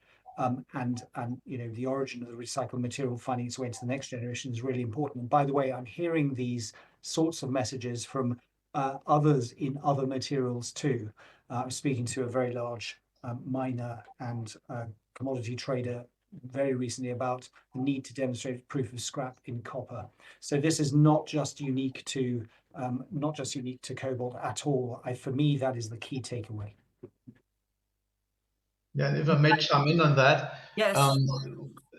And the origin of the recycled material finding its way into the next generation is really important. And by the way, I'm hearing these sorts of messages from others in other materials too. I'm speaking to a very large miner and commodity trader very recently about the need to demonstrate proof of scrap in copper. So this is not just unique to cobalt at all. For me, that is the key takeaway. Yeah, and if I may chime in on that, yes,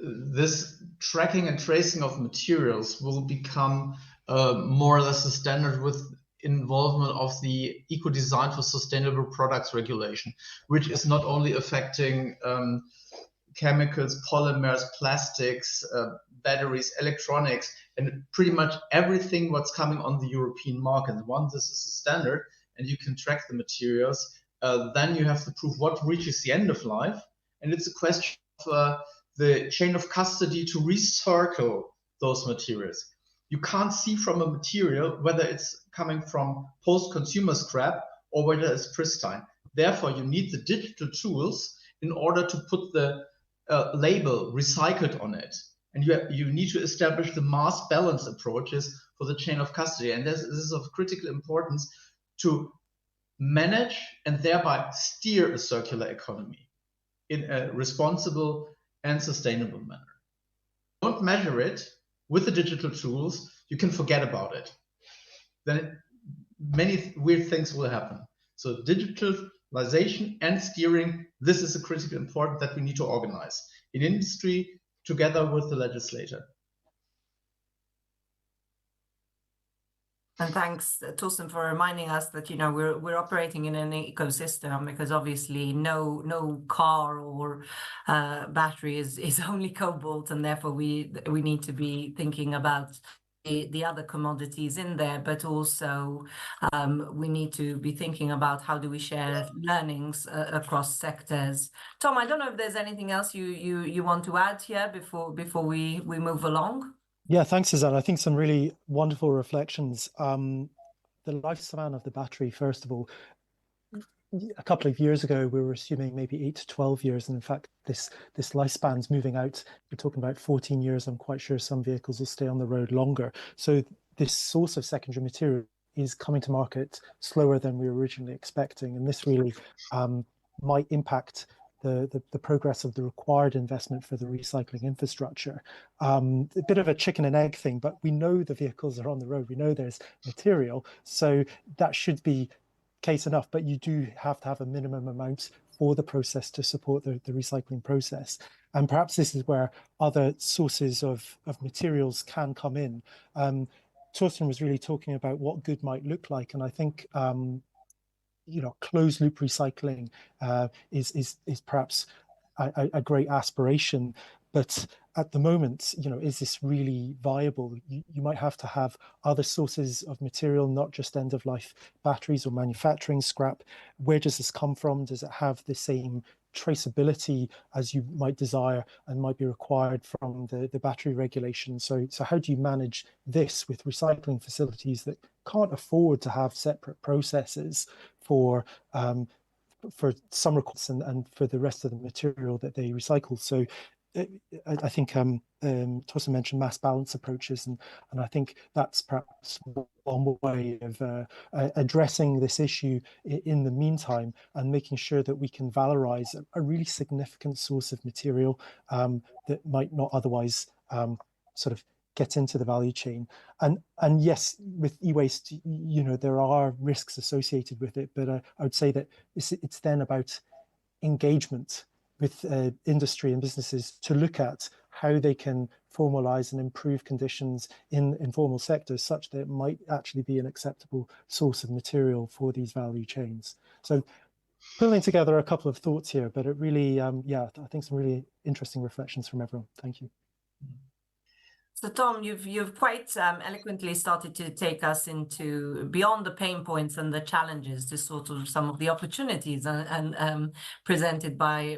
this tracking and tracing of materials will become more or less the standard with involvement of the Eco-Design for Sustainable Products regulation, which is not only affecting chemicals, polymers, plastics, batteries, electronics, and pretty much everything what's coming on the European market. Once this is a standard and you can track the materials, then you have to prove what reaches the end of life. And it's a question of the chain of custody to recycle those materials. You can't see from a material whether it's coming from post-consumer scrap or whether it's pristine. Therefore, you need the digital tools in order to put the label recycled on it. And you need to establish the mass balance approaches for the chain of custody. And this is of critical importance to manage and thereby steer a circular economy in a responsible and sustainable manner. Don't measure it with the digital tools, you can forget about it. Then many weird things will happen. So digitalization and steering, this is a critical important that we need to organize in industry together with the legislator. And thanks, Torsten, for reminding us that we're operating in an ecosystem, because obviously no car or battery is only cobalt, and therefore we need to be thinking about the other commodities in there, but also we need to be thinking about how do we share learnings across sectors. Tom, I don't know if there's anything else you want to add here before we move along. Yeah, thanks, Susanna. I think some really wonderful reflections. The lifespan of the battery, first of all, a couple of years ago, we were assuming maybe 8 to 12 years. And in fact, this lifespan's moving out. We're talking about 14 years. I'm quite sure some vehicles will stay on the road longer. So this source of secondary material is coming to market slower than we were originally expecting. And this really might impact the progress of the required investment for the recycling infrastructure. A bit of a chicken and egg thing, but we know the vehicles are on the road. We know there's material, so that should be case enough, but you do have to have a minimum amount for the process to support the recycling process. And perhaps this is where other sources of materials can come in. Torsten was really talking about what good might look like, and I think closed loop recycling is perhaps a great aspiration, but at the moment, is this really viable? You might have to have other sources of material, not just end of life batteries or manufacturing scrap. Where does this come from? Does it have the same traceability as you might desire and might be required from the battery regulation? So how do you manage this with recycling facilities that can't afford to have separate processes for some requirements and for the rest of the material that they recycle? So I think Tosa mentioned mass balance approaches, and I think that's perhaps one way of addressing this issue in the meantime, and making sure that we can valorize a really significant source of material that might not otherwise sort of get into the value chain. And yes, with e-waste, you know, there are risks associated with it, but I would say that it's then about engagement with industry and businesses to look at how they can formalize and improve conditions in informal sectors such that it might actually be an acceptable source of material for these value chains. So pulling together a couple of thoughts here, but it really, yeah, I think some really interesting reflections from everyone. Thank you. So Tom, you've quite eloquently started to take us into beyond the pain points and the challenges to sort of some of the opportunities and presented by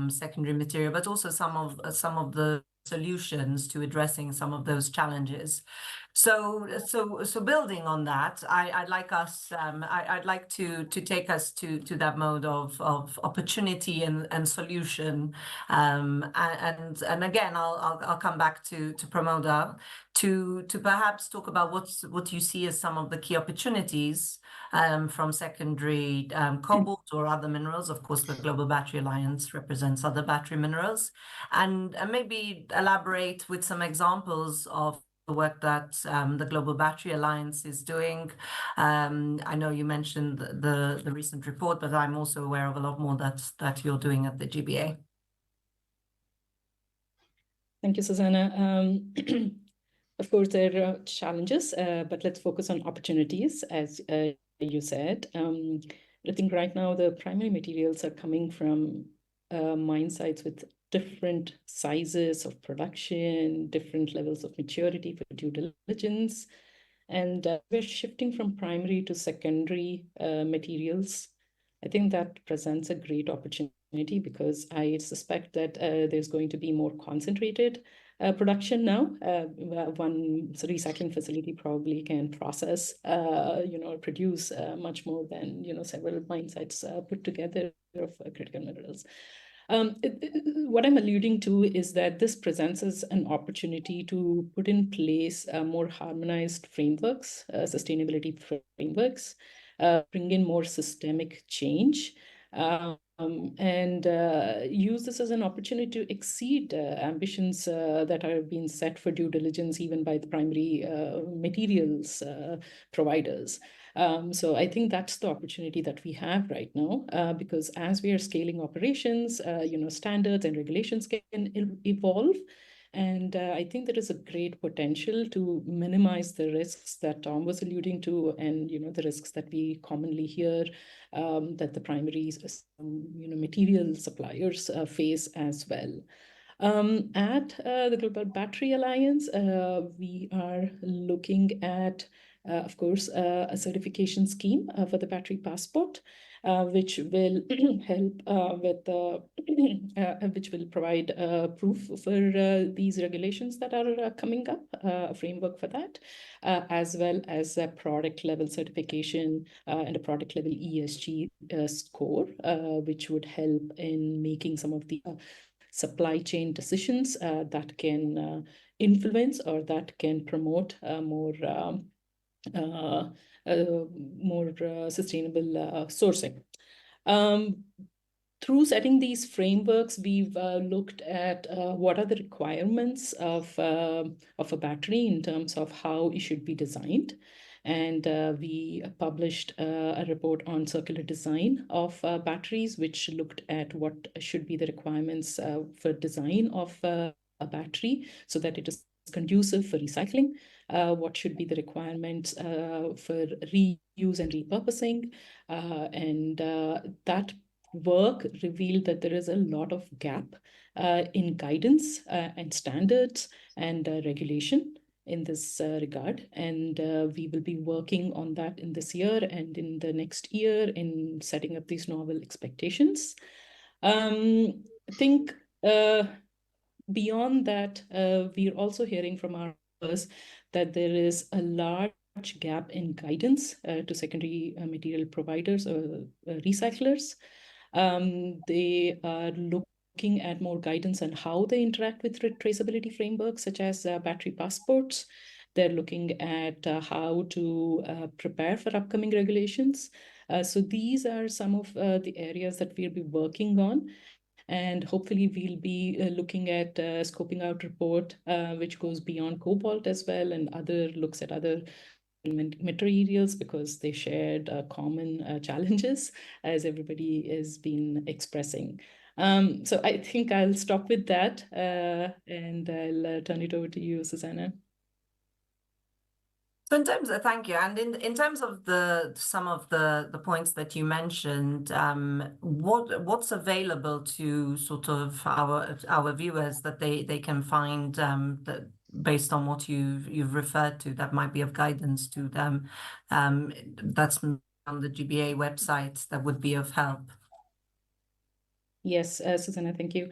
secondary material, but also some of the solutions to addressing some of those challenges. So building on that, I'd like to take us to that mode of opportunity and solution, and again I'll come back to Pramoda to perhaps talk about what you see as some of the key opportunities from secondary cobalt or other minerals. Of course, the Global Battery Alliance represents other battery minerals, and maybe elaborate with some examples of the work that the Global Battery Alliance is doing. I know you mentioned the recent report, but I'm also aware of a lot more that you're doing at the GBA. Thank you, Susanna. Of course, there are challenges, but let's focus on opportunities, as you said. I think right now the primary materials are coming from mine sites with different sizes of production, different levels of maturity for due diligence. And we're shifting from primary to secondary materials. I think that presents a great opportunity because I suspect that there's going to be more concentrated production now. One recycling facility probably can process, produce much more than, several mine sites put together of critical minerals. What I'm alluding to is that this presents us an opportunity to put in place more harmonized frameworks, sustainability frameworks, bring in more systemic change, and use this as an opportunity to exceed ambitions that are being set for due diligence even by the primary materials providers. So I think that's the opportunity that we have right now, because as we are scaling operations, standards and regulations can evolve. And I think there is a great potential to minimize the risks that Tom was alluding to, and the risks that we commonly hear that the primary material suppliers face as well. At the Global Battery Alliance, we are looking at, of course, a certification scheme for the battery passport, which will help which will provide proof for these regulations that are coming up, a framework for that, as well as a product level certification and a product level ESG score, which would help in making some of the supply chain decisions that can influence or that can promote more sustainable sourcing. Through setting these frameworks, we've looked at what are the requirements of a battery in terms of how it should be designed. And we published a report on circular design of batteries, which looked at what should be the requirements for design of a battery so that it is conducive for recycling, what should be the requirements for reuse and repurposing. And that work revealed that there is a lot of gap in guidance and standards and regulation in this regard. And we will be working on that in this year and in the next year in setting up these novel expectations. I think beyond that, we're also hearing from our members that there is a large gap in guidance to secondary material providers or recyclers. They are looking looking at more guidance on how they interact with traceability frameworks, such as battery passports. They're looking at how to prepare for upcoming regulations. So these are some of the areas that we'll be working on. And hopefully we'll be looking at scoping out report, which goes beyond Cobalt as well, and looks at other materials, because they shared common challenges, as everybody has been expressing. So I think I'll stop with that, and I'll turn it over to you, Susanna. So in terms of, thank you. And in terms of some of the points that you mentioned, what's available to sort of our viewers that they can find that based on what you've referred to, that might be of guidance to them, that's on the GBA website, that would be of help? Yes, Susanna, thank you.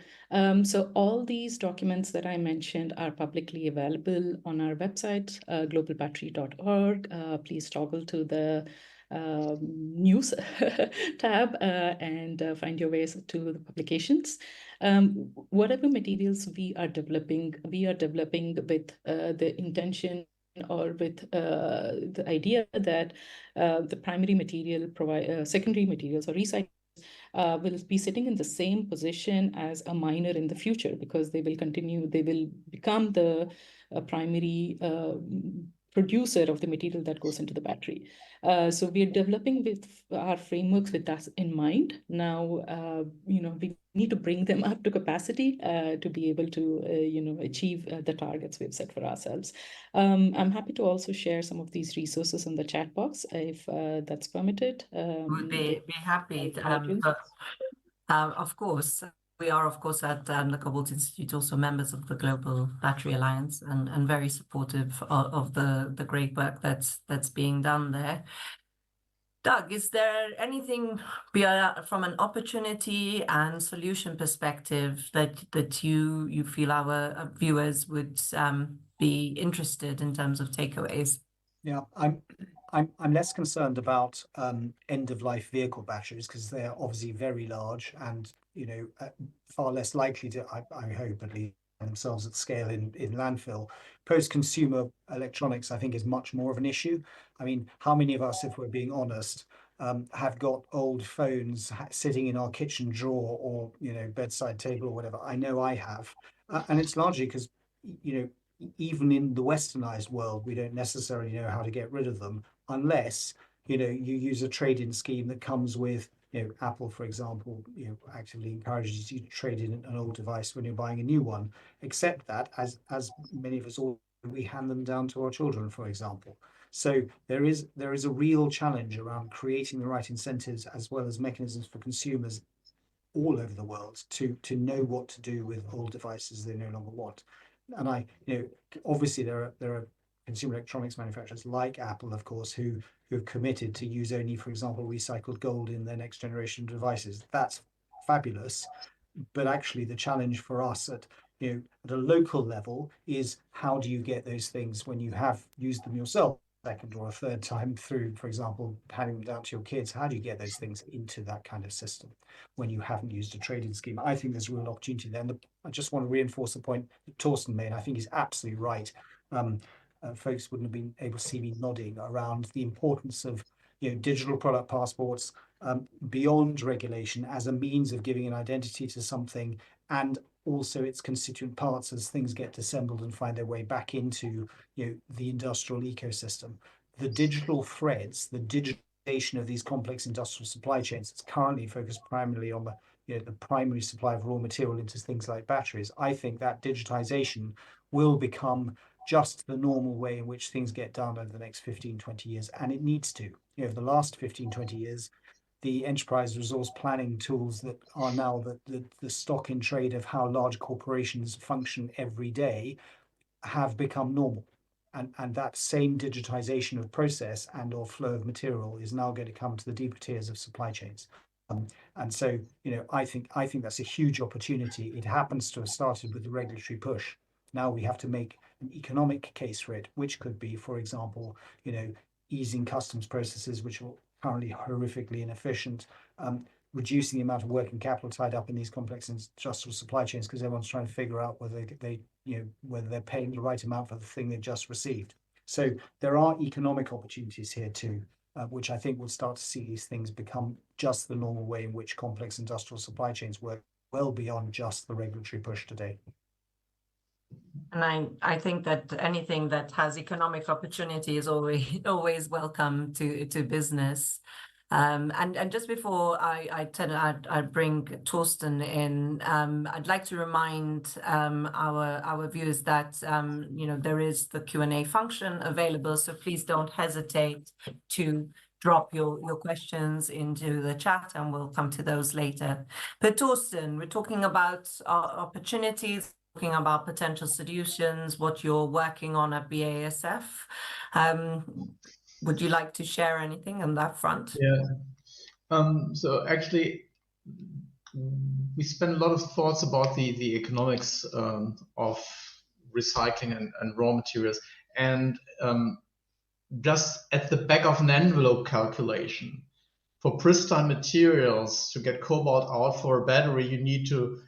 So all these documents that I mentioned are publicly available on our website, globalbattery.org. Please toggle to the news tab and find your ways to the publications. Whatever materials we are developing with the intention or with the idea that the primary material secondary materials or recycling will be sitting in the same position as a miner in the future, because they will become the primary producer of the material that goes into the battery. So we are developing with our frameworks with that in mind. Now, we need to bring them up to capacity to be able to, achieve the targets we've set for ourselves. I'm happy to also share some of these resources in the chat box if that's permitted. Would be happy. Of course. We are, of course, at the Cobalt Institute also members of the Global Battery Alliance, and very supportive of the great work that's being done there. Doug, is there anything from an opportunity and solution perspective that you feel our viewers would be interested in terms of takeaways? Yeah, I'm less concerned about end-of-life vehicle batteries, because they're obviously very large and far less likely to, I hope at least, themselves at scale in landfill. Post-consumer electronics, I think, is much more of an issue. I mean, how many of us, if we're being honest, have got old phones sitting in our kitchen drawer or bedside table or whatever? I know I have, and it's largely because even in the westernized world, we don't necessarily know how to get rid of them unless you use a trade-in scheme that comes with Apple, for example, actively encourages you to trade in an old device when you're buying a new one. Except that, as many of us all, we hand them down to our children, for example. So there is a real challenge around creating the right incentives as well as mechanisms for consumers all over the world to know what to do with old devices they no longer want. And obviously there are consumer electronics manufacturers like Apple, of course, who have committed to use only, for example, recycled gold in their next generation devices. That's fabulous. But actually the challenge for us at a local level is, how do you get those things when you have used them yourself second or a third time through, for example, handing them down to your kids? How do you get those things into that kind of system when you haven't used a trading scheme? I think there's a real opportunity there. And I just want to reinforce the point that Torsten made. I think he's absolutely right. Folks wouldn't have been able to see me nodding around the importance of digital product passports beyond regulation as a means of giving an identity to something, and also its constituent parts as things get disassembled and find their way back into the industrial ecosystem. The digital threads, the digitization of these complex industrial supply chains, it's currently focused primarily on the primary supply of raw material into things like batteries. I think that digitization will become just the normal way in which things get done over the next 15, 20 years, and it needs to. Over the last 15, 20 years, the enterprise resource planning tools that are now the stock in trade of how large corporations function every day have become normal. And that same digitization of process and or flow of material is now going to come to the deeper tiers of supply chains. And so, I think that's a huge opportunity. It happens to have started with the regulatory push. Now we have to make an economic case for it, which could be, for example, easing customs processes, which are currently horrifically inefficient, reducing the amount of working capital tied up in these complex industrial supply chains, because everyone's trying to figure out whether whether they're paying the right amount for the thing they've just received. So there are economic opportunities here too, which I think will start to see these things become just the normal way in which complex industrial supply chains work, well beyond just the regulatory push today. And I think that anything that has economic opportunity is always welcome to business. And just before I bring Torsten in, I'd like to remind our viewers that there is the Q&A function available, so please don't hesitate to drop your questions into the chat, and we'll come to those later. But Torsten, we're talking about opportunities, talking about potential solutions, what you're working on at BASF. Would you like to share anything on that front? Yeah. So actually, we spend a lot of thoughts about the economics of recycling and raw materials. And just at the back of an envelope calculation, for pristine materials, to get cobalt out for a battery, you need to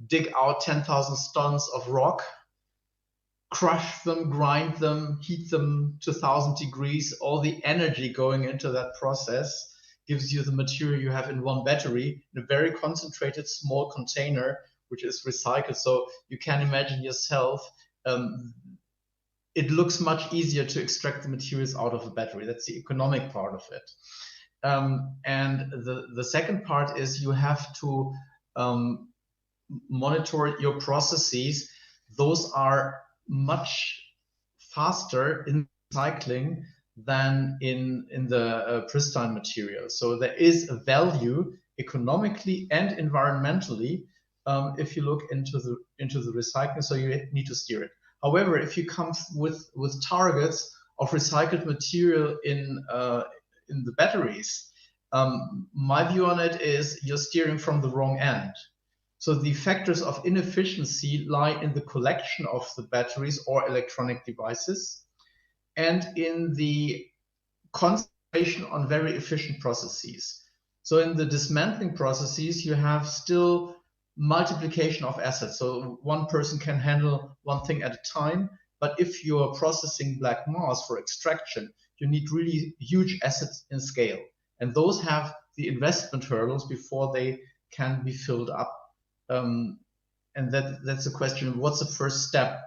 dig out 10,000 tons of rock, crush them, grind them, heat them to 1,000 degrees. All the energy going into that process gives you the material you have in one battery in a very concentrated small container, which is recycled. So you can imagine yourself, it looks much easier to extract the materials out of a battery. That's the economic part of it. And the second part is you have to monitor your processes. Those are much faster in recycling than in the pristine material. So there is a value economically and environmentally if you look into the recycling. So you need to steer it. However, if you come with targets of recycled material in the batteries, my view on it is you're steering from the wrong end. So the factors of inefficiency lie in the collection of the batteries or electronic devices and in the concentration on very efficient processes. So in the dismantling processes, you have still multiplication of assets. So one person can handle one thing at a time. But if you're processing black mass for extraction, you need really huge assets in scale. And those have the investment hurdles before they can be filled up. And that's the question, what's the first step?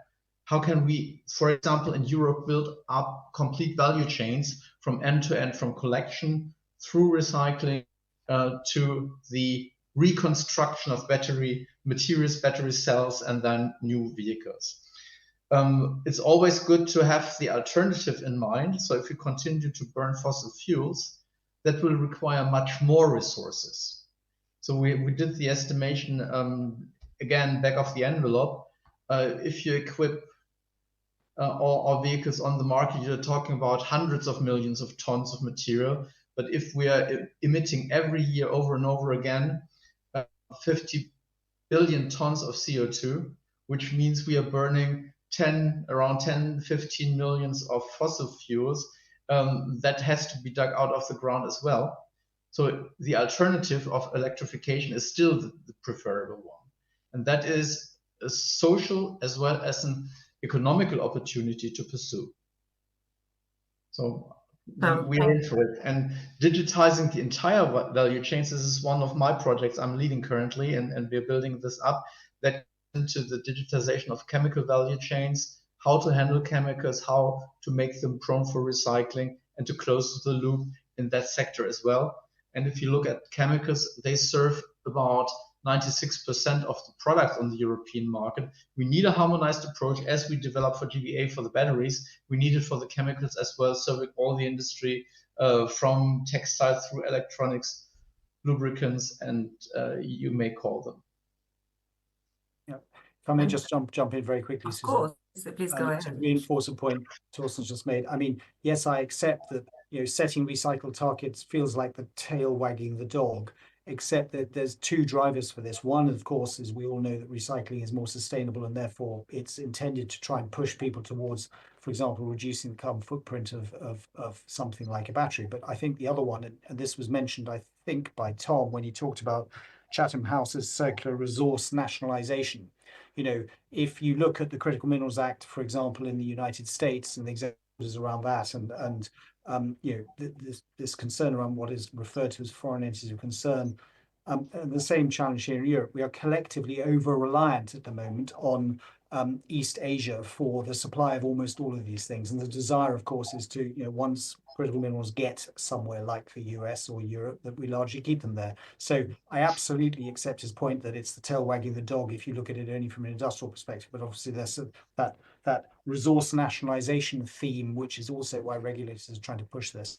How can we, for example, in Europe, build up complete value chains from end to end, from collection through recycling to the reconstruction of battery materials, battery cells, and then new vehicles. It's always good to have the alternative in mind. So if you continue to burn fossil fuels, that will require much more resources. So we did the estimation, again, back of the envelope. If you equip all vehicles on the market, you're talking about hundreds of millions of tons of material. But if we are emitting every year over and over again, 50 billion tons of CO2, which means we are burning around 10, 15 millions of fossil fuels, that has to be dug out of the ground as well. So the alternative of electrification is still the preferable one. And that is a social as well as an economical opportunity to pursue. So we are in for it. And digitizing the entire value chains, this is one of my projects I'm leading currently, and we're building this up, that into the digitization of chemical value chains, how to handle chemicals, how to make them prone for recycling, and to close the loop in that sector as well. And if you look at chemicals, they serve about 96% of the products on the European market. We need a harmonized approach as we develop for GBA for the batteries. We need it for the chemicals as well, serving all the industry from textiles through electronics, lubricants, and you may call them. Yeah, if I may just jump in very quickly, Of course, please go ahead. To reinforce a point Torsten's just made. I mean, yes, I accept that setting recycle targets feels like the tail wagging the dog, except that there's two drivers for this. One, of course, is we all know that recycling is more sustainable, and therefore it's intended to try and push people towards for example, reducing the carbon footprint of something like a battery. But I think the other one, and this was mentioned, I think, by Tom when he talked about Chatham House's circular resource nationalisation. You know, if you look at the Critical Minerals Act, for example, in the United States and the examples around that, and you know, this concern around what is referred to as foreign entities of concern, and the same challenge here in Europe, we are collectively over-reliant at the moment on East Asia for the supply of almost all of these things. And the desire, of course, is to, you know, once critical minerals get somewhere like the US or Europe, that we largely keep them there. So I absolutely accept his point that it's the tail wagging the dog if you look at it only from an industrial perspective. But obviously there's that resource nationalization theme, which is also why regulators are trying to push this.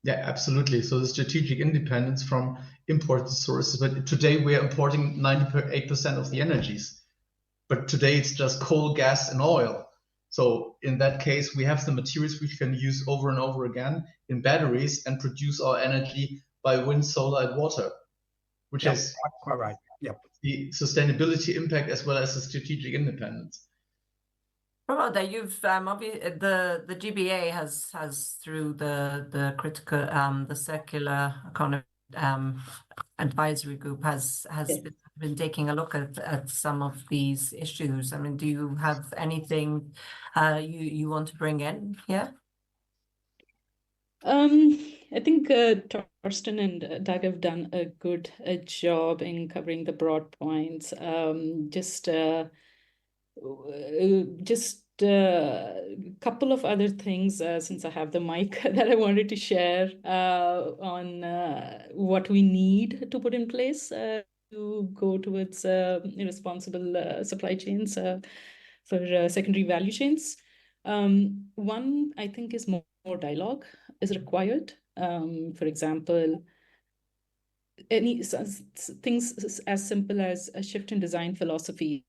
Yeah, absolutely. So the strategic independence from imported sources. But today we are importing 98% of the energies. But today it's just coal, gas, and oil. So in that case, we have the materials we can use over and over again in batteries and produce our energy by wind, solar, and water, which is quite right. Yep. The sustainability impact as well as the strategic independence. Promoda, you've the GBA has through the critical the circular economy advisory group has been taking a look at some of these issues. I mean, do you have anything you want to bring in here? I think Torsten and Doug have done a good job in covering the broad points. Just a couple of other things, since I have the mic, that I wanted to share on what we need to put in place to go towards responsible supply chains for secondary value chains. One, I think, is more dialogue is required. For example, any things as simple as a shift in design philosophies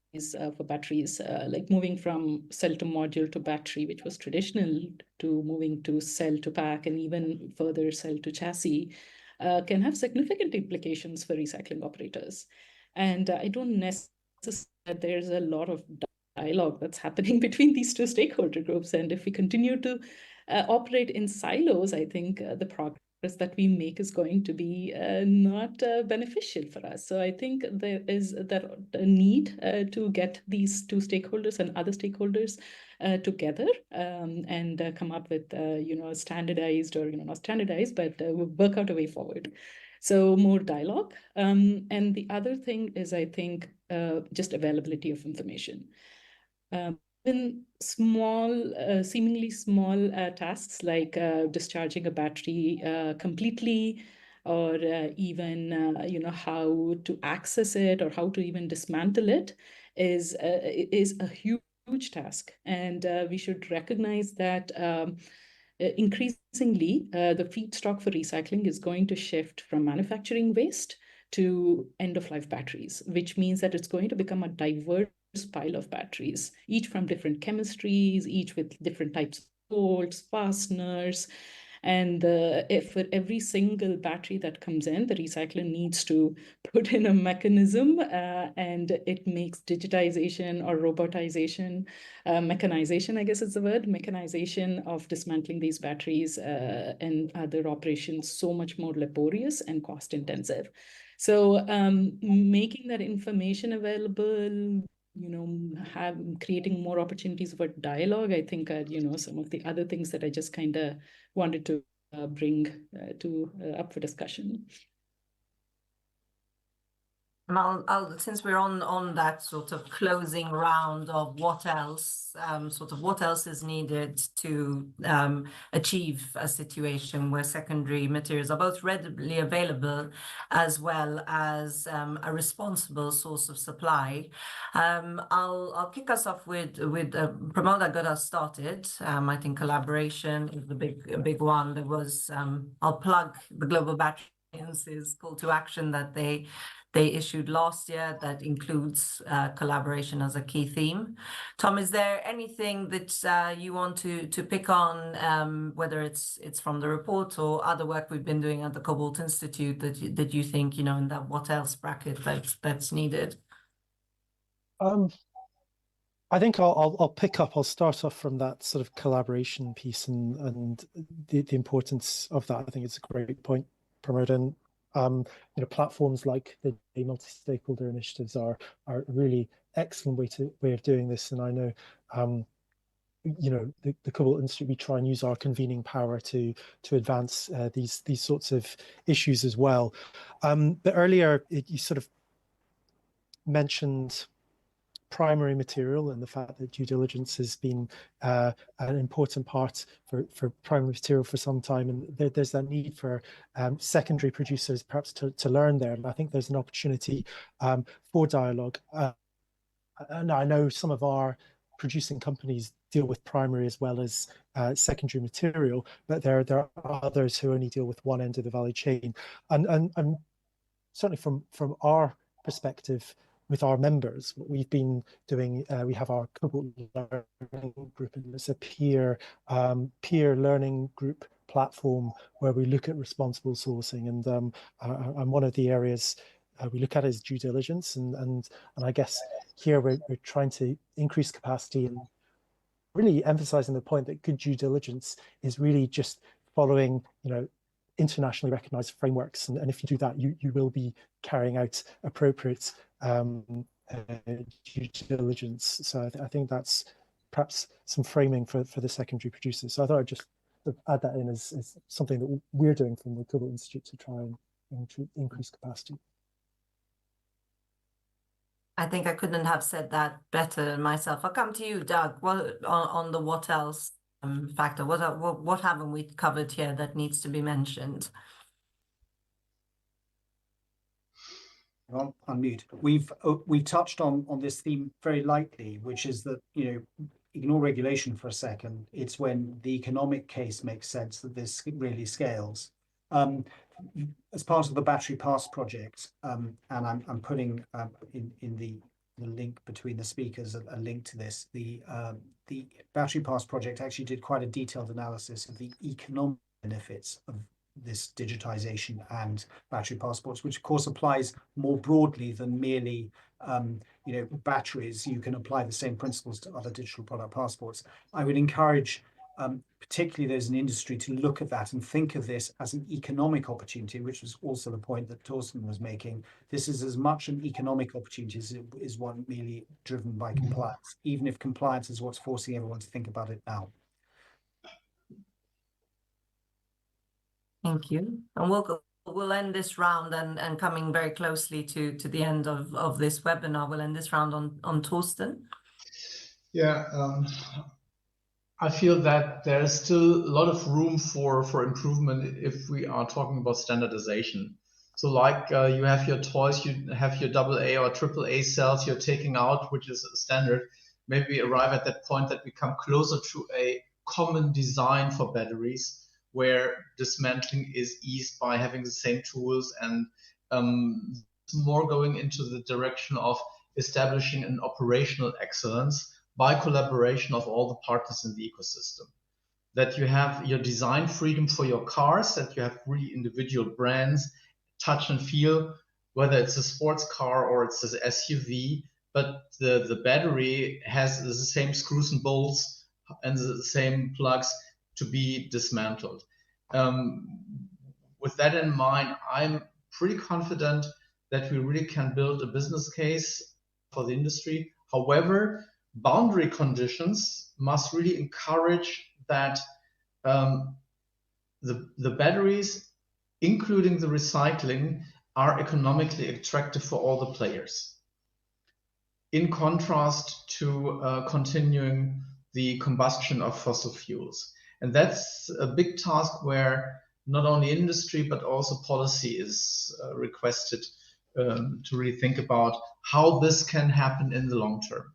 for batteries, like moving from cell to module to battery, which was traditional, to moving to cell to pack, and even further cell to chassis, can have significant implications for recycling operators. And I don't necessarily that there's a lot of dialogue that's happening between these two stakeholder groups. And if we continue to operate in silos, I think the progress that we make is going to be not beneficial for us. So I think there is that a need to get these two stakeholders and other stakeholders together and come up with standardized, or not standardized, but work out a way forward. So more dialogue. And the other thing is, I think, just availability of information. In small, seemingly small tasks like discharging a battery completely, or even how to access it or how to even dismantle it is a huge task, and we should recognize that increasingly the feedstock for recycling is going to shift from manufacturing waste to end-of-life batteries, which means that it's going to become a diverse pile of batteries, each from different chemistries, each with different types of bolts, fasteners. And if for every single battery that comes in, the recycler needs to put in a mechanism, and it makes digitization or robotization, mechanization, I guess is the word, mechanization of dismantling these batteries and other operations so much more laborious and cost intensive. So making that information available, creating more opportunities for dialogue, I think some of the other things that I just kind of wanted to bring up for discussion. And I'll since we're on that sort of closing round of what else is needed to achieve a situation where secondary materials are both readily available as well as a responsible source of supply. I'll kick us off with Pramoda got us started. I think collaboration is the big one. There was I'll plug the Global Battery Alliance's call to action that they issued last year that includes collaboration as a key theme. Tom, is there anything that you want to pick on, whether it's from the report or other work we've been doing at the Cobalt Institute that you think, in that what else bracket that's needed? I I think I'll pick up. I'll start off from that sort of collaboration piece and the importance of that. I think it's a great point, Pramod. And platforms like the multi-stakeholder initiatives are a really excellent way of doing this. And I know the Cobalt Institute, we try and use our convening power to advance these sorts of issues as well. But earlier you sort of mentioned primary material and the fact that due diligence has been an important part for primary material for some time, and there's that need for secondary producers perhaps to learn there. And I think there's an opportunity for dialogue. And I know some of our producing companies deal with primary as well as secondary material, but there are others who only deal with one end of the value chain. And certainly from our perspective, with our members, what we've been doing, we have our Cobalt Learning Group, and it's a peer learning group platform where we look at responsible sourcing. And one of the areas we look at is due diligence, and I guess here we're trying to increase capacity and really emphasizing the point that good due diligence is really just following, internationally recognized frameworks. And if you do that, you will be carrying out appropriate due diligence. So I think that's perhaps some framing for the secondary producers. So I thought I'd just add that in as something that we're doing from the Cobalt Institute to try and increase capacity. I think I couldn't have said that better myself. I'll come to you, Doug. What on the what else factor? What haven't we covered here that needs to be mentioned? I'll unmute. We've touched on this theme very lightly, which is that ignore regulation for a second. It's when the economic case makes sense that this really scales. As part of the Battery Pass project, and I'm putting in the link between the speakers a link to this. The Battery Pass project actually did quite a detailed analysis of the economic benefits of this digitization and battery passports, which of course applies more broadly than merely batteries. You can apply the same principles to other digital product passports. I would encourage particularly those in industry to look at that and think of this as an economic opportunity, which was also the point that Torsten was making. This is as much an economic opportunity as it is one merely driven by compliance, even if compliance is what's forcing everyone to think about it now. Thank you. And we'll end this round, and coming very closely to the end of this webinar, we'll end this round on Torsten. Yeah, I feel that there's still a lot of room for improvement if we are talking about standardization. So like you have your toys, you have your AA or AAA cells you're taking out, which is a standard. Maybe arrive at that point that we come closer to a common design for batteries, where dismantling is eased by having the same tools, and more going into the direction of establishing an operational excellence by collaboration of all the partners in the ecosystem. That you have your design freedom for your cars, that you have really individual brands, touch and feel, whether it's a sports car or it's an SUV, but the battery has the same screws and bolts and the same plugs to be dismantled. With that in mind, I'm pretty confident that we really can build a business case for the industry. However, boundary conditions must really encourage that the batteries, including the recycling, are economically attractive for all the players. In contrast to continuing the combustion of fossil fuels. And that's a big task where not only industry, but also policy is requested to really think about how this can happen in the long term.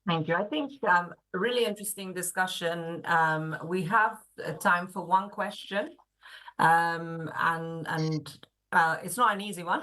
Thank you. I think a really interesting discussion. We have time for one question, and it's not an easy one.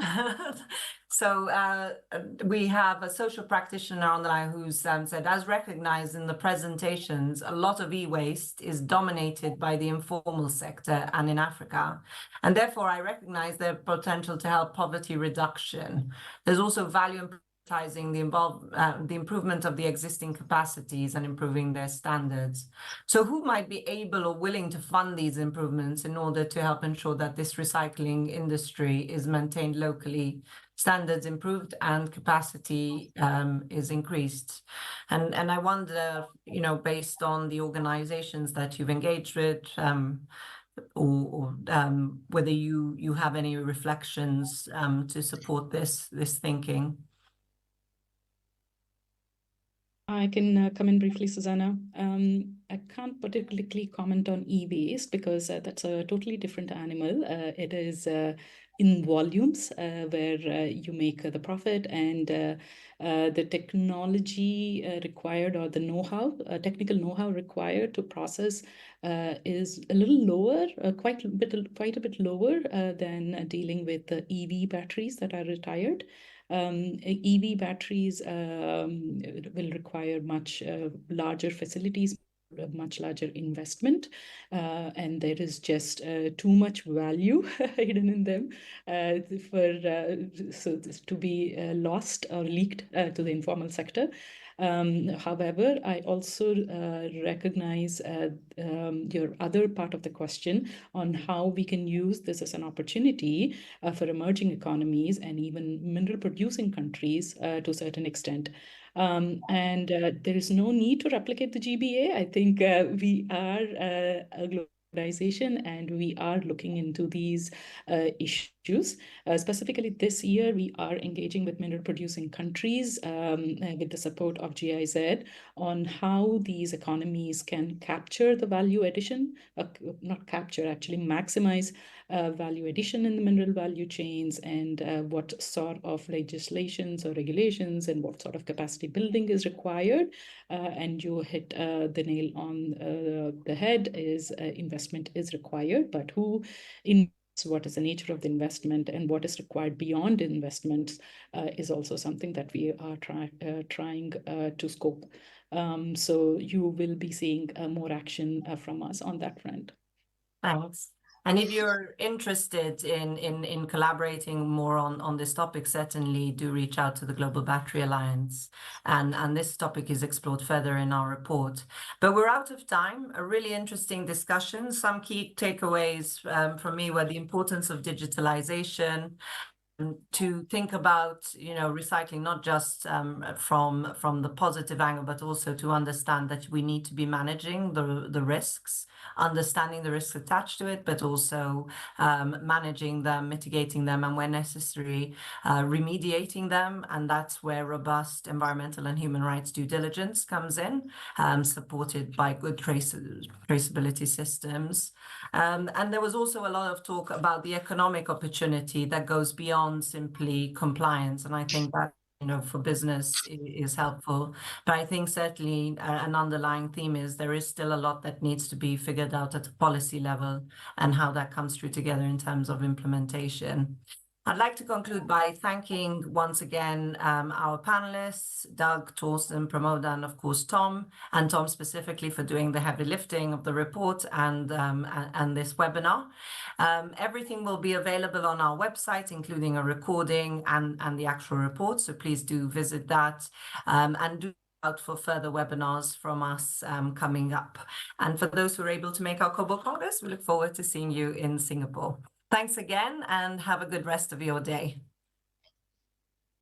We have a social practitioner on the line who's said, as recognized in the presentations, a lot of e-waste is dominated by the informal sector and in Africa. And therefore, I recognize their potential to help poverty reduction. There's also value in prioritizing the improvement of the existing capacities and improving their standards. So who might be able or willing to fund these improvements in order to help ensure that this recycling industry is maintained locally, standards improved, and capacity is increased? And I wonder, based on the organizations that you've engaged with, or whether you have any reflections to support this thinking. I can come in briefly, Susanna. I can't particularly comment on e-waste because that's a totally different animal. It is in volumes where you make the profit, and the technology required, or the know-how, technical know-how required to process is a little lower, quite a bit lower than dealing with the EV batteries that are retired. EV batteries will require much larger facilities, much larger investment, and there is just too much value hidden in them to be lost or leaked to the informal sector. However, I also recognize your other part of the question on how we can use this as an opportunity for emerging economies and even mineral producing countries to a certain extent. And there is no need to replicate the GBA. I think we are a organization, and we are looking into these issues. Specifically this year, we are engaging with mineral producing countries with the support of GIZ on how these economies can capture the value addition, not capture, actually maximize value addition in the mineral value chains, and what sort of legislations or regulations and what sort of capacity building is required. And you hit the nail on the head, is investment is required, but who what is the nature of the investment and what is required beyond investments is also something that we are trying to scope. So you will be seeing more action from us on that front. Thanks. And if you're interested in collaborating more on this topic, certainly do reach out to the Global Battery Alliance. And this topic is explored further in our report. But we're out of time. A really interesting discussion. Some key takeaways from me were the importance of digitalization, to think about, recycling not just from the positive angle, but also to understand that we need to be managing the risks, understanding the risks attached to it, but also managing them, mitigating them, and where necessary, remediating them. And that's where robust environmental and human rights due diligence comes in, supported by good traceability systems. And there was also a lot of talk about the economic opportunity that goes beyond simply compliance. And I think that, for business is helpful. But I think certainly an underlying theme is there is still a lot that needs to be figured out at a policy level and how that comes through together in terms of implementation. I'd like to conclude by thanking once again our panelists, Doug, Torsten, Pramoda, and of course Tom, and Tom specifically for doing the heavy lifting of the report and this webinar. Everything will be available on our website, including a recording and the actual report. So please do visit that and do out for further webinars from us coming up. And for those who are able to make our Cobalt Congress, we look forward to seeing you in Singapore. Thanks again, and have a good rest of your day.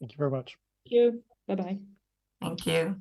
Thank you very much. Thank you. Bye-bye. Thank you.